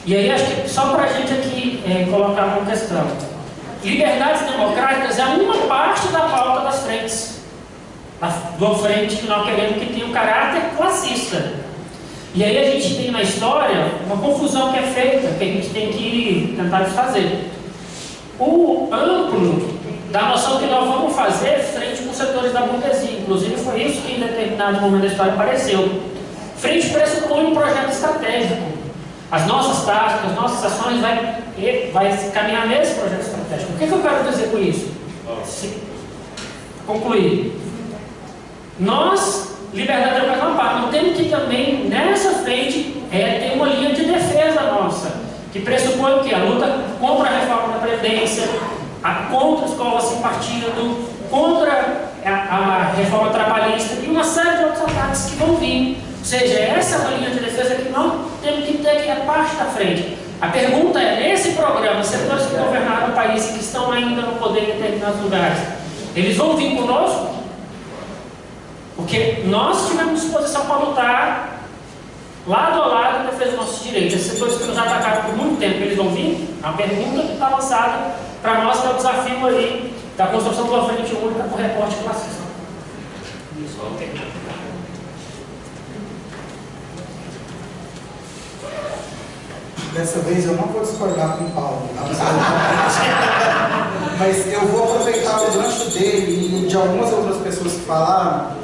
E aí acho que só para a gente aqui colocar uma questão. Liberdades democráticas é uma parte da pauta das frentes. Do frente que nós queremos que tenha um caráter classista. E aí a gente tem na história uma confusão que é feita, que a gente tem que tentar desfazer. O amplo da noção que nós vamos fazer frente com os setores da burguesia. Inclusive foi isso que em determinado momento da história apareceu. Frente pressupõe um projeto estratégico. As nossas táticas, as nossas ações vai caminhar nesse projeto estratégico. O que eu quero dizer com isso? Concluir. Nós, liberdade democrática, uma parte, nós temos que também, nessa frente, ter uma linha de defesa nossa, que pressupõe o quê? A luta contra a reforma da Previdência, contra a escola sem partido, contra a reforma trabalhista e uma série de outros ataques que vão vir. Ou seja, essa é uma linha de defesa que nós temos que ter, que é parte da frente. A pergunta é, nesse programa, setores que governaram o país e que estão ainda no poder em determinados lugares, eles vão vir conosco? Porque nós tivemos disposição para lutar lado a lado em defesa dos nossos direitos. Esses setores que nos atacaram por muito tempo, eles vão vir? É uma pergunta que está lançada para nós, que é o desafio aí da construção de uma frente única por recorte classista. Isso, Dessa vez eu não vou discordar com o Paulo, mas eu vou aproveitar o gancho dele e de algumas outras pessoas que falaram,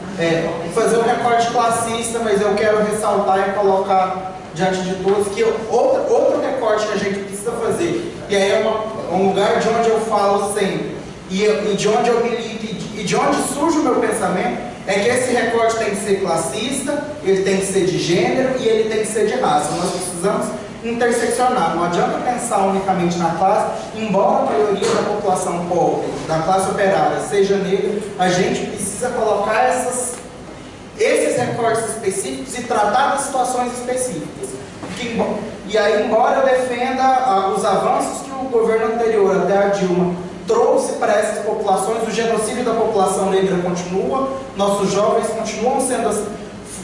fazer um recorte classista, mas eu quero ressaltar e colocar diante de todos que outro recorte que a gente precisa fazer, e aí é um lugar de onde eu falo sempre, e de onde eu milito, e de onde surge o meu pensamento, é que esse recorte tem que ser classista, ele tem que ser de gênero e ele tem que ser de raça. Nós precisamos interseccionar, não adianta pensar unicamente na classe, embora a maioria da população pobre, da classe operária, seja negra, a gente precisa colocar esses recortes específicos e tratar das situações específicas. E aí, embora eu defenda os avanços que o governo anterior, até a Dilma, trouxe para essas populações, o genocídio da população negra continua, nossos jovens continuam sendo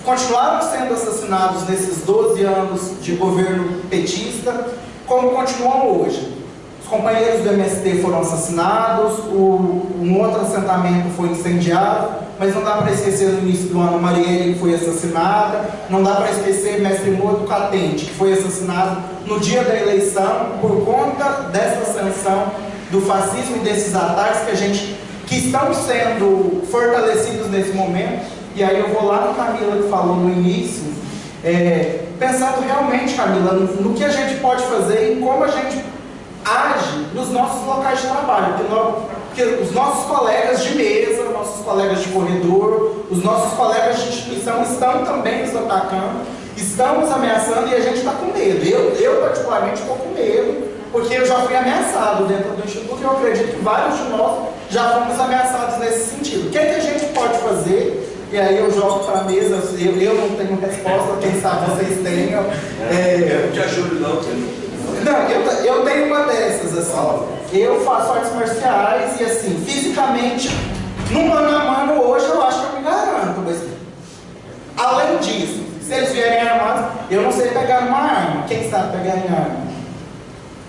continuaram sendo assassinados nesses 12 anos de governo petista, como continuam hoje. Os companheiros do MST foram assassinados, um outro assentamento foi incendiado, mas não dá para esquecer no início do ano Marielle, que foi assassinada, não dá para esquecer Mestre Morto Catente, que foi assassinado no dia da eleição por conta dessa ascensão do fascismo e desses ataques que estão sendo fortalecidos nesse momento. E aí eu vou lá no Camila que falou no início, pensando realmente, Camila, no que a gente pode fazer e como a gente age nos nossos locais de trabalho, porque os nossos colegas de mesa, nossos colegas de corredor, os nossos colegas de instituição estão também nos atacando, estão nos ameaçando e a gente está com medo. Eu particularmente estou com medo, porque eu já fui ameaçado dentro do Instituto e eu acredito que vários de nós já fomos ameaçados nesse sentido. O que a gente pode fazer? E aí eu jogo para a mesa, eu não tenho resposta, quem sabe vocês tenham. Eu não te ajudo não, Não, eu tenho uma dessas, assim. Eu faço artes marciais e, assim, fisicamente, no mano a mano hoje eu acho que eu me garanto. Mas, além disso, se eles vierem armados, eu não sei pegar uma arma. Quem sabe pegar em arma?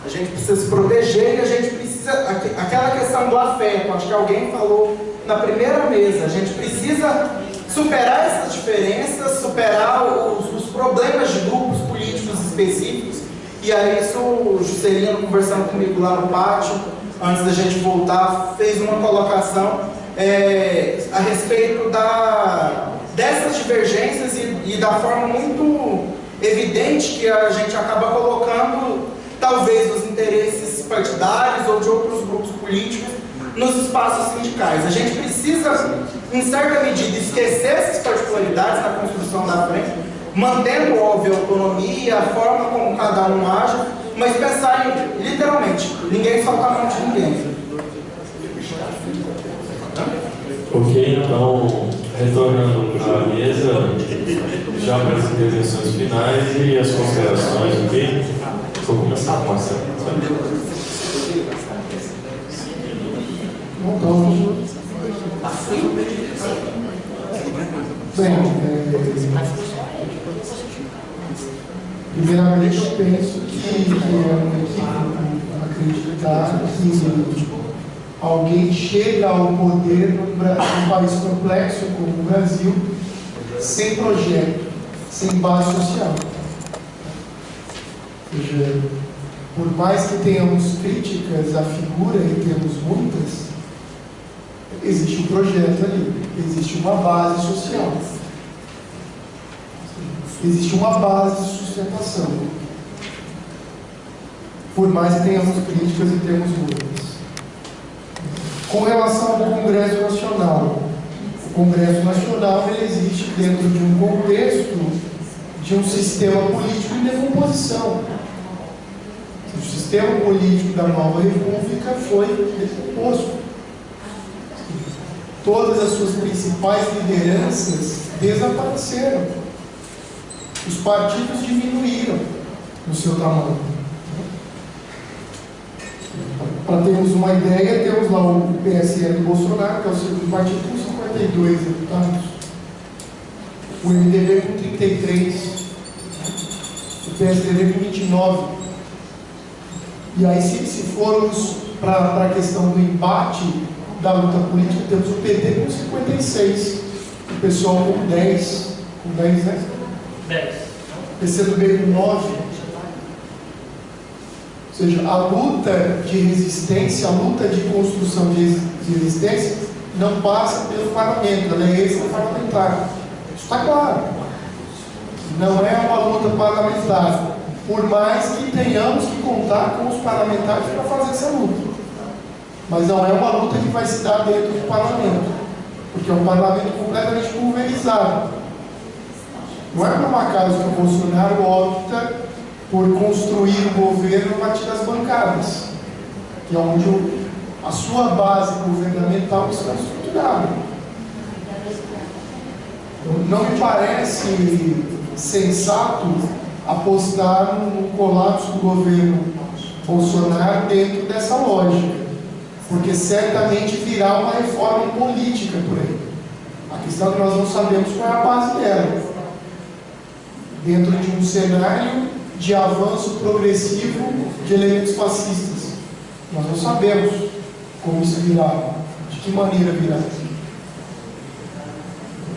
A gente precisa se proteger e a gente precisa. Aquela questão do afeto, acho que alguém falou na primeira mesa, a gente precisa superar essas diferenças, superar os problemas de grupos políticos específicos. E aí isso, o Juscelino, conversando comigo lá no pátio, antes da gente voltar, fez uma colocação a respeito dessas divergências e da forma muito evidente que a gente acaba colocando, talvez, os interesses partidários ou de outros grupos políticos nos espaços sindicais. A gente precisa, em certa medida, esquecer essas particularidades na construção da frente, mantendo, óbvio, a autonomia, a forma como cada um age, mas pensar em, literalmente, ninguém solta a mão de ninguém. Ok, então, retornando à mesa, já para as intervenções finais e as considerações, ok? Vou começar com a Marcelo. Primeiramente, eu penso que é um equívoco acreditar que alguém chega ao poder num país complexo como o Brasil sem projeto, sem base social. Ou seja, por mais que tenhamos críticas à figura, e temos muitas, existe um projeto ali, existe uma base social. Existe uma base de sustentação. Por mais que tenhamos críticas e temos muitas. Com relação ao Congresso Nacional, o Congresso Nacional ele existe dentro de um contexto de um sistema político em decomposição. O sistema político da nova república foi decomposto. Todas as suas principais lideranças desapareceram. Os partidos diminuíram no seu tamanho. Para termos uma ideia, temos lá o PSL do Bolsonaro, que é o segundo partido, com 52 deputados. O MDB com 33. O PSDB com 29. E aí, se formos para a questão do embate da luta política, temos o PT com 56. O pessoal com 10. Com 10, né? 10. PCdoB com 9. Ou seja, a luta de resistência, a luta de construção de resistência não passa pelo parlamento, ela é extra-parlamentar. Isso está claro. Não é uma luta parlamentar, por mais que tenhamos que contar com os parlamentares para fazer essa luta. Mas não é uma luta que vai se dar dentro do parlamento, porque é um parlamento completamente pulverizado. Não é por um acaso que o Bolsonaro opta por construir o governo a partir das bancadas, que é onde a sua base governamental está estruturada. Não me parece sensato apostar no colapso do governo Bolsonaro dentro dessa lógica, porque certamente virá uma reforma política por aí. A questão é que nós não sabemos qual é a base dela. dentro de um cenário de avanço progressivo de elementos fascistas. Nós não sabemos como isso virá, de que maneira virá.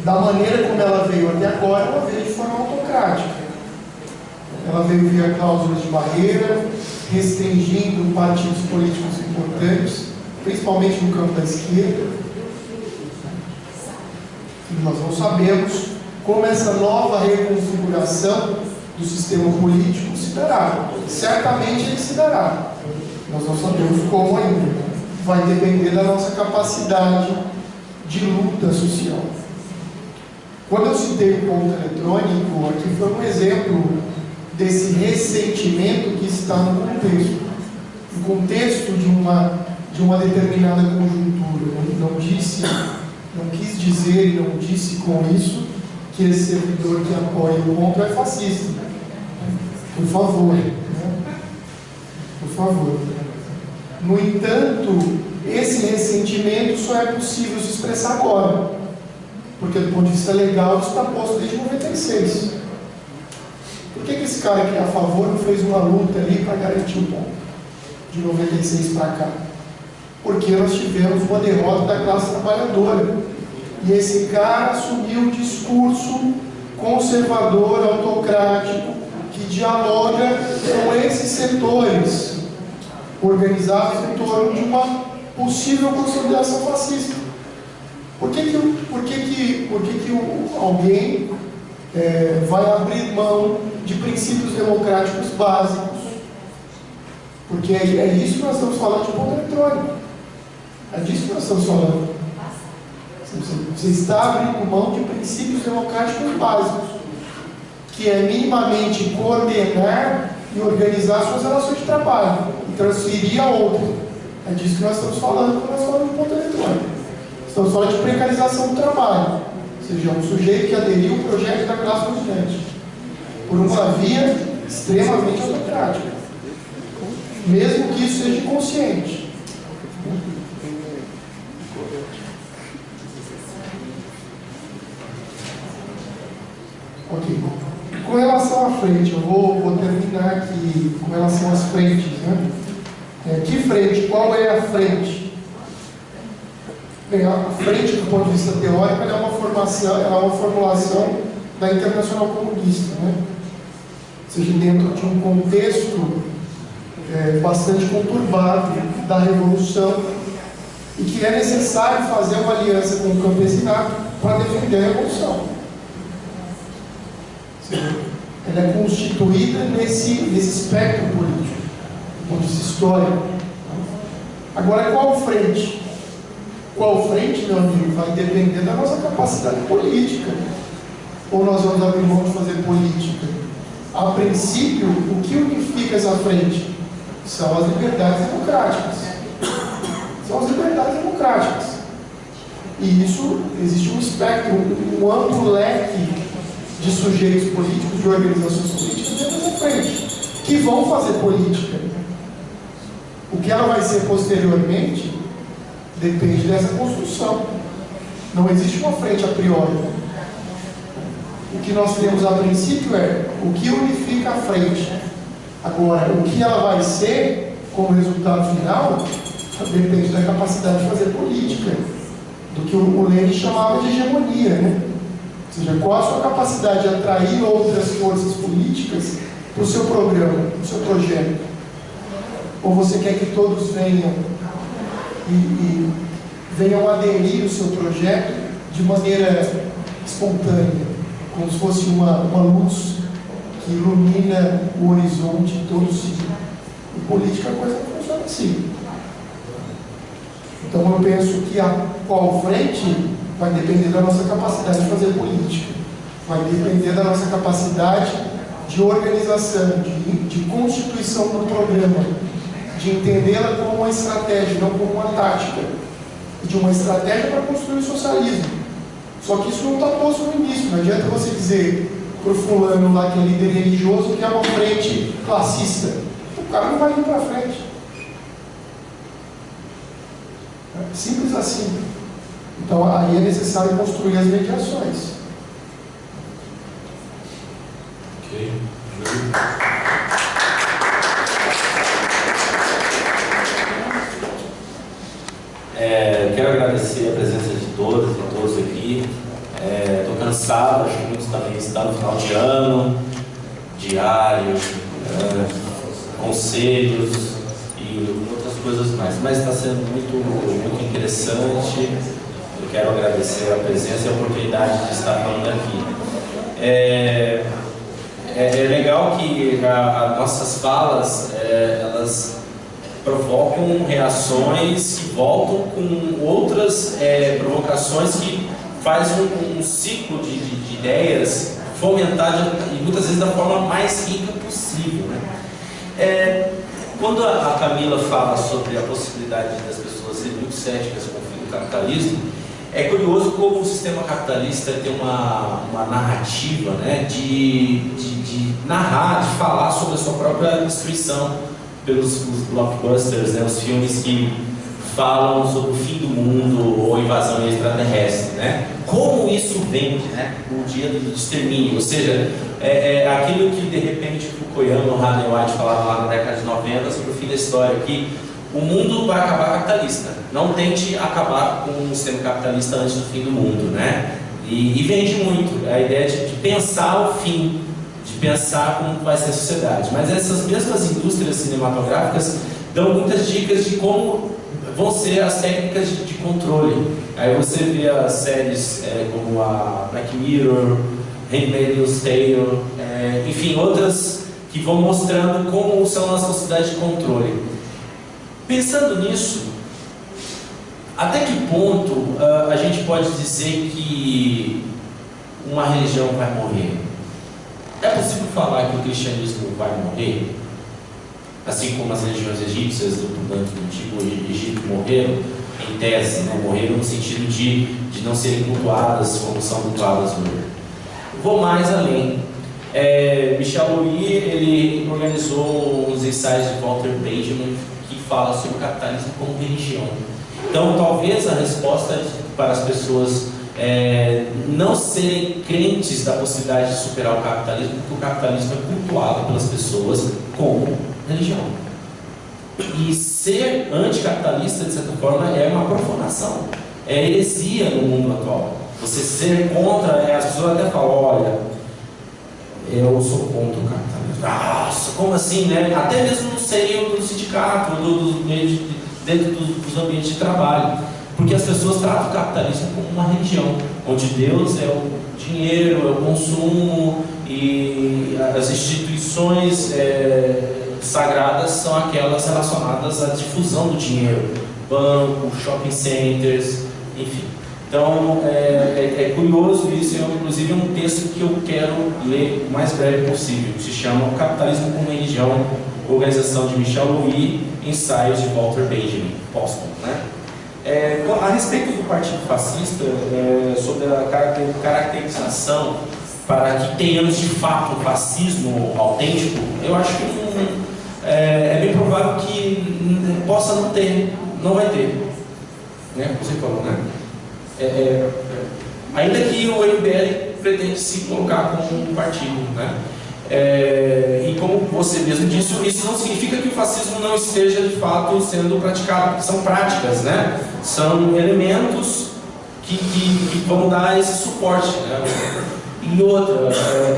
Da maneira como ela veio até agora, ela veio de forma autocrática. Ela veio via cláusulas de barreira, restringindo partidos políticos importantes, principalmente no campo da esquerda. E nós não sabemos como essa nova reconfiguração do sistema político se dará. Certamente ele se dará. Nós não sabemos como ainda. Vai depender da nossa capacidade de luta social. Quando eu citei o ponto eletrônico, aqui foi um exemplo desse ressentimento que está no contexto. No contexto de uma determinada conjuntura. Não quis dizer e não disse com isso que esse servidor que apoia o ponto é fascista. Por favor. Né? Por favor. No entanto, esse ressentimento só é possível se expressar agora. Porque do ponto de vista legal isso está posto desde 96. Por que esse cara que é a favor não fez uma luta ali para garantir o ponto? De 96 para cá. Porque nós tivemos uma derrota da classe trabalhadora. E esse cara assumiu um discurso conservador, autocrático, que dialoga com esses setores organizados em torno de uma possível consolidação fascista. Por que alguém vai abrir mão de princípios democráticos básicos? Porque é isso que nós estamos falando de ponto eletrônico. É disso que nós estamos falando. Você está abrindo mão de princípios democráticos básicos, que é minimamente coordenar e organizar suas relações de trabalho e transferir a outra. É disso que nós estamos falando quando nós falamos de ponto eletrônico. Estamos falando de precarização do trabalho, ou seja, um sujeito que aderiu ao projeto da classe dominante por uma via extremamente autocrática, mesmo que isso seja consciente. Ok. Com relação à frente, eu vou terminar aqui com relação às frentes, né? Que frente? Qual é a frente? Bem, a frente, do ponto de vista teórico, ela é uma formulação da Internacional Comunista, né? Ou seja, dentro de um contexto bastante conturbado da Revolução, e que é necessário fazer uma aliança com o campesinato para defender a Revolução. Ela é constituída nesse espectro político, do ponto de vista histórico. Agora, qual frente? Qual frente, meu amigo, vai depender da nossa capacidade política. Ou nós vamos abrir mão de fazer política? A princípio, o que unifica essa frente? São as liberdades democráticas. São as liberdades democráticas. E isso, existe um espectro, um amplo leque de sujeitos políticos, de organizações políticas dentro dessa frente, que vão fazer política. O que ela vai ser posteriormente depende dessa construção. Não existe uma frente a priori. O que nós temos a princípio é o que unifica a frente. Agora, o que ela vai ser como resultado final depende da capacidade de fazer política, do que o Lenin chamava de hegemonia, né? Ou seja, qual a sua capacidade de atrair outras forças políticas para o seu programa, para o seu projeto? Ou você quer que todos venham e venham aderir ao seu projeto de maneira espontânea, como se fosse uma luz que ilumina o horizonte de todo o ciclo? Em política a coisa não funciona assim. Então eu penso que a qual frente vai depender da nossa capacidade de fazer política, vai depender da nossa capacidade de organização, de constituição do programa, de entendê-la como uma estratégia, não como uma tática, de uma estratégia para construir o socialismo. Só que isso não está posto no início. Não adianta você dizer para o fulano lá que é líder religioso que é uma frente classista. O cara não vai ir para frente. É simples assim. Então aí é necessário construir as mediações. Quero agradecer a presença de todas e todos aqui. Estou cansado, acho que muitos também estão no final de ano, diário, conselhos e outras coisas mais. Mas está sendo muito interessante. Eu quero agradecer a presença e a oportunidade de estar falando aqui. É legal que as nossas falas, elas provocam reações que voltam com outras provocações que faz um ciclo de ideias fomentar e muitas vezes da forma mais rica possível, né? Quando a Camila fala sobre a possibilidade das pessoas serem muito céticas com o fim do capitalismo, é curioso como o sistema capitalista tem uma narrativa, né, de narrar, de falar sobre a sua própria destruição pelos blockbusters, né, os filmes que falam sobre o fim do mundo ou invasão extraterrestre, né? Como isso vende, né, o dia do extermínio, ou seja, aquilo que de repente o Fukuyama e o Hannah White falavam lá na década de 90 sobre o fim da história, que o mundo vai acabar capitalista. Não tente acabar com o sistema capitalista antes do fim do mundo, né? E vende muito a ideia de pensar o fim, de pensar como vai ser a sociedade. Mas essas mesmas indústrias cinematográficas dão muitas dicas de como vão ser as técnicas de controle. Aí você vê as séries como a Black Mirror, Handmaid's Tale, enfim, outras que vão mostrando como são as possibilidades de controle. Pensando nisso, até que ponto a gente pode dizer que uma religião vai morrer? É possível falar que o cristianismo vai morrer? Assim como as religiões egípcias do Antigo Egito morreram, em tese, né? Morreram no sentido de não serem cultuadas como são cultuadas hoje. Vou mais além. Michel Louis, ele organizou uns ensaios de Walter Benjamin que fala sobre o capitalismo como religião. Então, talvez a resposta para as pessoas não serem crentes da possibilidade de superar o capitalismo, porque o capitalismo é cultuado pelas pessoas como religião. E ser anticapitalista, de certa forma, é uma profanação, é heresia no mundo atual. Você ser contra, as pessoas até falam, olha, eu sou contra o capitalismo. Nossa, como assim, né? Até mesmo no seio do sindicato, dentro dos ambientes de trabalho. Porque as pessoas tratam o capitalismo como uma religião, onde Deus é o dinheiro, é o consumo, e as instituições sagradas são aquelas relacionadas à difusão do dinheiro, banco, shopping centers, enfim. Então é curioso isso, inclusive é um texto que eu quero ler o mais breve possível, que se chama O Capitalismo como Religião, organização de Michel Louis, ensaios de Walter Benjamin, póstumo, né? A respeito do Partido Fascista, sobre a caracterização para que tenhamos de fato um fascismo autêntico, eu acho que é bem provável que possa não ter, não vai ter, né? Você falou, né? Ainda que o MBL pretende se colocar como um partido, né? E como você mesmo disse, isso não significa que o fascismo não esteja de fato sendo praticado, porque são práticas, né? São elementos que vão dar esse suporte, né? E outra,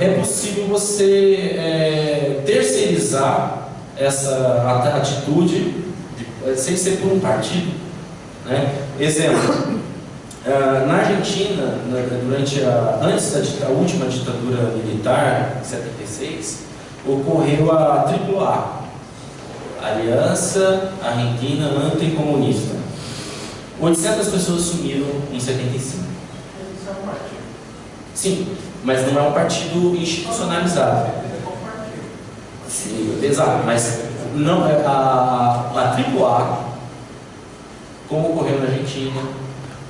é possível você terceirizar essa atitude sem ser por um partido, né? Exemplo, na Argentina, antes da última ditadura militar, em 76, ocorreu a AAA, Aliança Argentina Anticomunista. 800 pessoas sumiram em 75. Isso é um partido. Sim, mas não é um partido institucionalizado. Sim, exato, mas não, a AAA, como ocorreu na Argentina,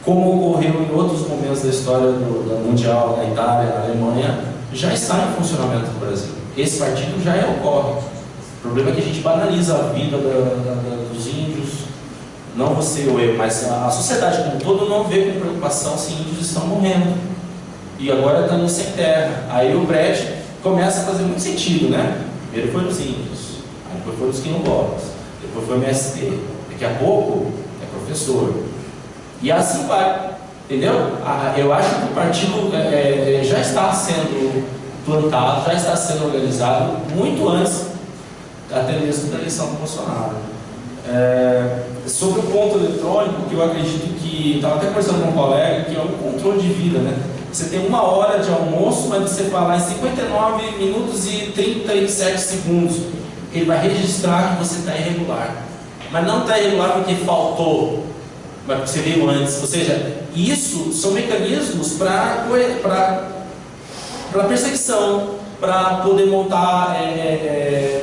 como ocorreu em outros momentos da história do mundial, na Itália, na Alemanha, já está em funcionamento no Brasil. Esse partido já ocorre. O problema é que a gente banaliza a vida dos índios, não você ou eu, mas a sociedade como um todo não vê com preocupação se índios estão morrendo. E agora estamos sem terra. Aí o Brecht começa a fazer muito sentido, né? Primeiro foi os índios, aí depois foram os quilombolas, depois foi o MST. Daqui a pouco é professor, E assim vai, entendeu? Eu acho que o partido já está sendo plantado, já está sendo organizado muito antes até mesmo da eleição do Bolsonaro. Sobre o ponto eletrônico, que eu acredito que, estava até conversando com um colega, que é um controle de vida, né? Você tem 1 hora de almoço, mas você vai lá em 59 minutos e 37 segundos. Ele vai registrar que você está irregular. Mas não está irregular porque faltou, mas porque você veio antes. Ou seja, isso são mecanismos para perseguição, para poder montar,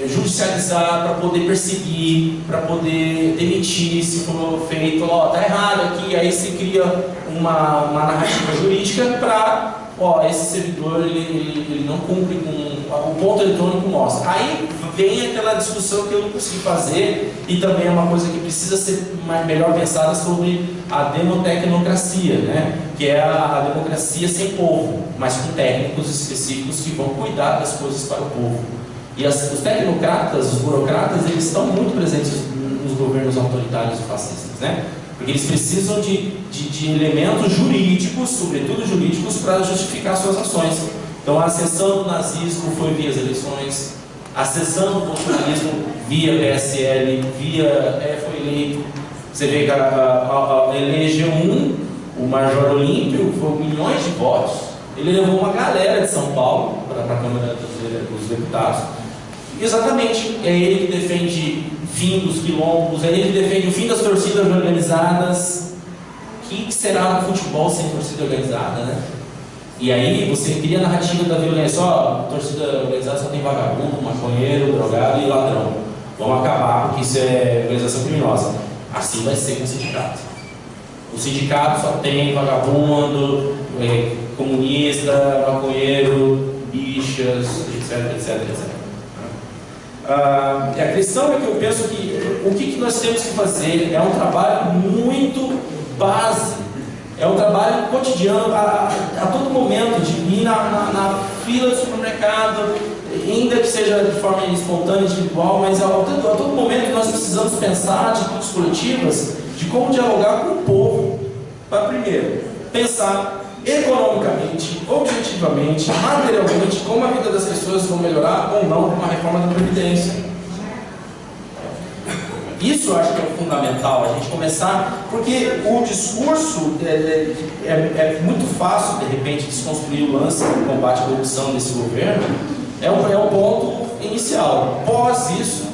judicializar, para poder perseguir, para poder demitir se for feito, está errado aqui, aí se cria uma narrativa jurídica para, esse servidor ele não cumpre com o ponto eletrônico mostra. Aí vem aquela discussão que eu não consegui fazer, e também é uma coisa que precisa ser melhor pensada sobre a demotecnocracia, né? Que é a democracia sem povo, mas com técnicos específicos que vão cuidar das coisas para o povo. E os tecnocratas, os burocratas, eles estão muito presentes nos governos autoritários e fascistas, né? Porque eles precisam de elementos jurídicos, sobretudo jurídicos, para justificar suas ações. Então a ascensão do nazismo foi via as eleições, a ascensão do bolsonarismo via PSL, foi eleito. Você vê que elegeu o Major Olímpio, foi milhões de votos. Ele levou uma galera de São Paulo para a Câmara dos Deputados. Exatamente, é ele que defende o fim dos quilombos, é ele que defende o fim das torcidas organizadas. O que será do futebol sem torcida organizada, né? E aí você cria a narrativa da violência, torcida organizada só tem vagabundo, maconheiro, drogado e ladrão. Vamos acabar porque isso é organização criminosa. Assim vai ser com o sindicato. O sindicato só tem vagabundo, comunista, maconheiro, bichas, etc. A questão é que eu penso que o que nós temos que fazer é um trabalho muito base, é um trabalho cotidiano a todo momento, de ir na fila do supermercado, ainda que seja de forma espontânea, individual, mas a todo momento nós precisamos pensar atitudes coletivas de como dialogar com o povo, para primeiro pensar economicamente, objetivamente, materialmente, como a vida das pessoas vão melhorar ou não com uma reforma da Previdência. Isso eu acho que é fundamental, a gente começar, porque o discurso é muito fácil, de repente, desconstruir o lance do combate à corrupção desse governo, é um ponto inicial. Após isso,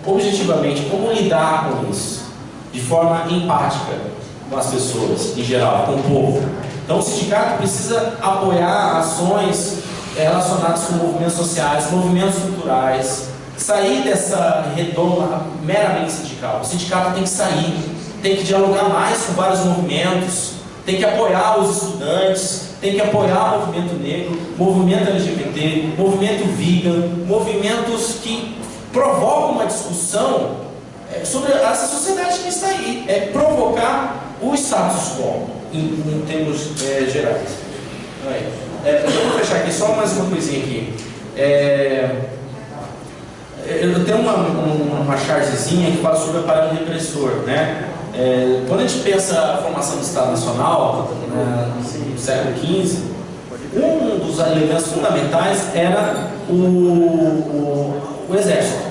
objetivamente, como lidar com isso, de forma empática com as pessoas, em geral, com o povo. Então o sindicato precisa apoiar ações relacionadas com movimentos sociais, movimentos culturais, sair dessa redoma meramente sindical. O sindicato tem que sair, tem que dialogar mais com vários movimentos, tem que apoiar os estudantes, tem que apoiar o movimento negro, movimento LGBT, movimento vegan, movimentos que provocam uma discussão sobre essa sociedade que está aí, provocar o status quo, em termos gerais. Eu vou fechar aqui só mais uma coisinha aqui. Eu tenho uma chargezinha que fala sobre o aparelho repressor, né? Quando a gente pensa a formação do Estado Nacional, no século XV, um dos elementos fundamentais era o Exército,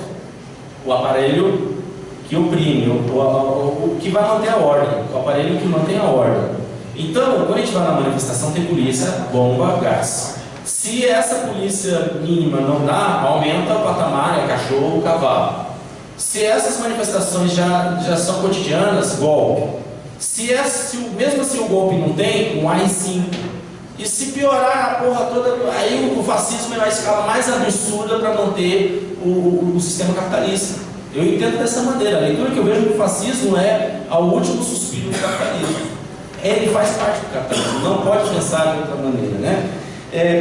o aparelho que oprime, o que vai manter a ordem, o aparelho que mantém a ordem. Então, quando a gente vai na manifestação, tem polícia, bomba, gás. Se essa polícia mínima não dá, aumenta o patamar, cachorro, cavalo. Se essas manifestações já são cotidianas, golpe. Mesmo assim o golpe não tem, um AI-5. E se piorar a porra toda, aí o fascismo é a escala mais absurda para manter o sistema capitalista. Eu entendo dessa maneira. A leitura que eu vejo do fascismo é ao último suspiro do capitalismo. Ele faz parte do capitalismo, não pode pensar de outra maneira, né?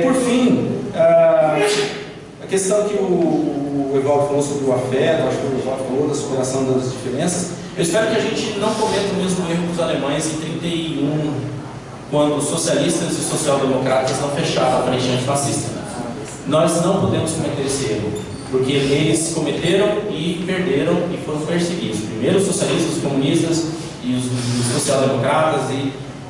Por fim, a questão que o Evaldo falou sobre o afeto, acho que o Evaldo falou da superação das diferenças. Eu espero que a gente não cometa o mesmo erro dos alemães em 1931, quando os socialistas e social-democratas não fecharam a frente antifascista. Nós não podemos cometer esse erro, porque eles cometeram e perderam e foram perseguidos. Primeiro os socialistas, os comunistas, e os social-democratas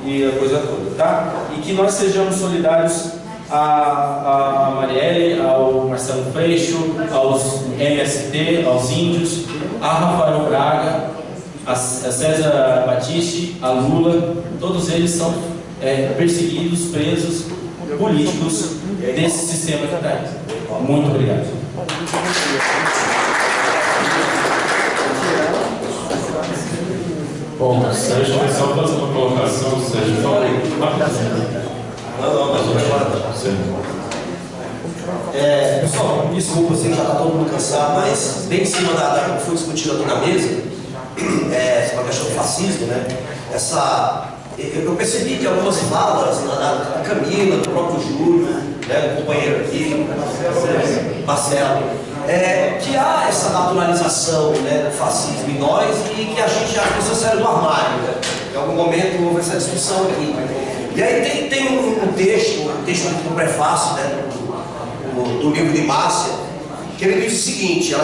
e a coisa toda, tá? E que nós sejamos solidários a Marielle, ao Marcelo Freixo, aos MST, aos índios, a Rafael Braga, a César Batiste, a Lula. Todos eles são perseguidos, presos, políticos desse sistema que está aí. Muito obrigado. Bom, Sérgio, só fazer uma colocação, Sérgio, Pessoal, desculpa, eu sei que já está todo mundo cansado, mas bem em cima da que foi discutido aqui na mesa, sobre a questão do fascismo, né? Eu percebi que algumas falas da Camila, do próprio Júlio, né, do companheiro aqui, Marcelo, que há essa naturalização, né, do fascismo em nós e que a gente já pensou sério do armário, né? Em algum momento houve essa discussão aqui. E aí tem um texto do prefácio, né, do livro de Márcia, que ele diz o seguinte,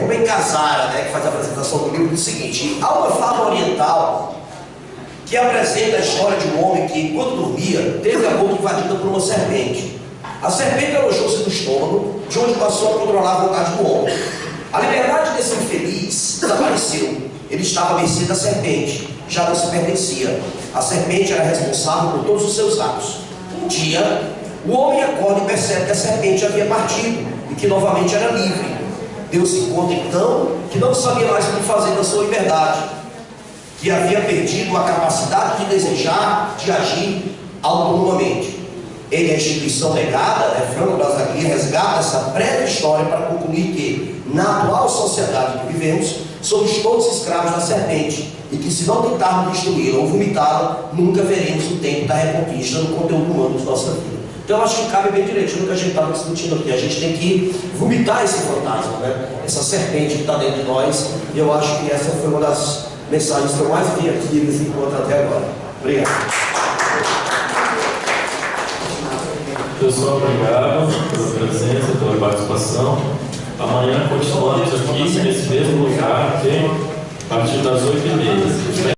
Rubem Casara, né, que faz a apresentação do livro, diz o seguinte: há uma fábula oriental que apresenta a história de um homem que, enquanto dormia, teve a boca invadida por uma serpente. A serpente alojou-se no estômago, de onde passou a controlar a vontade do homem. A liberdade desse infeliz desapareceu. Ele estava à mercê da serpente, já não se pertencia. A serpente era responsável por todos os seus atos. Um dia, o homem acorda e percebe que a serpente havia partido e que novamente era livre. Deu-se conta então que não sabia mais o que fazer da sua liberdade, que havia perdido a capacidade de desejar, de agir autonomamente. Ele, a instituição legada, Franco Basaglia, resgata essa breve história para concluir que, na atual sociedade que vivemos, somos todos escravos da serpente e que, se não tentarmos destruí-la ou vomitá-la, nunca veremos o tempo da reconquista no conteúdo humano de nossa vida. Então eu acho que cabe bem direitinho no que a gente estava discutindo aqui. A gente tem que vomitar esse fantasma, né? Essa serpente que está dentro de nós, e eu acho que essa foi uma das mensagens que eu mais vi aqui nesse encontro até agora. Obrigado. Pessoal, obrigado pela presença, pela participação. Amanhã continuamos aqui nesse mesmo lugar, ok? A partir das 8h30.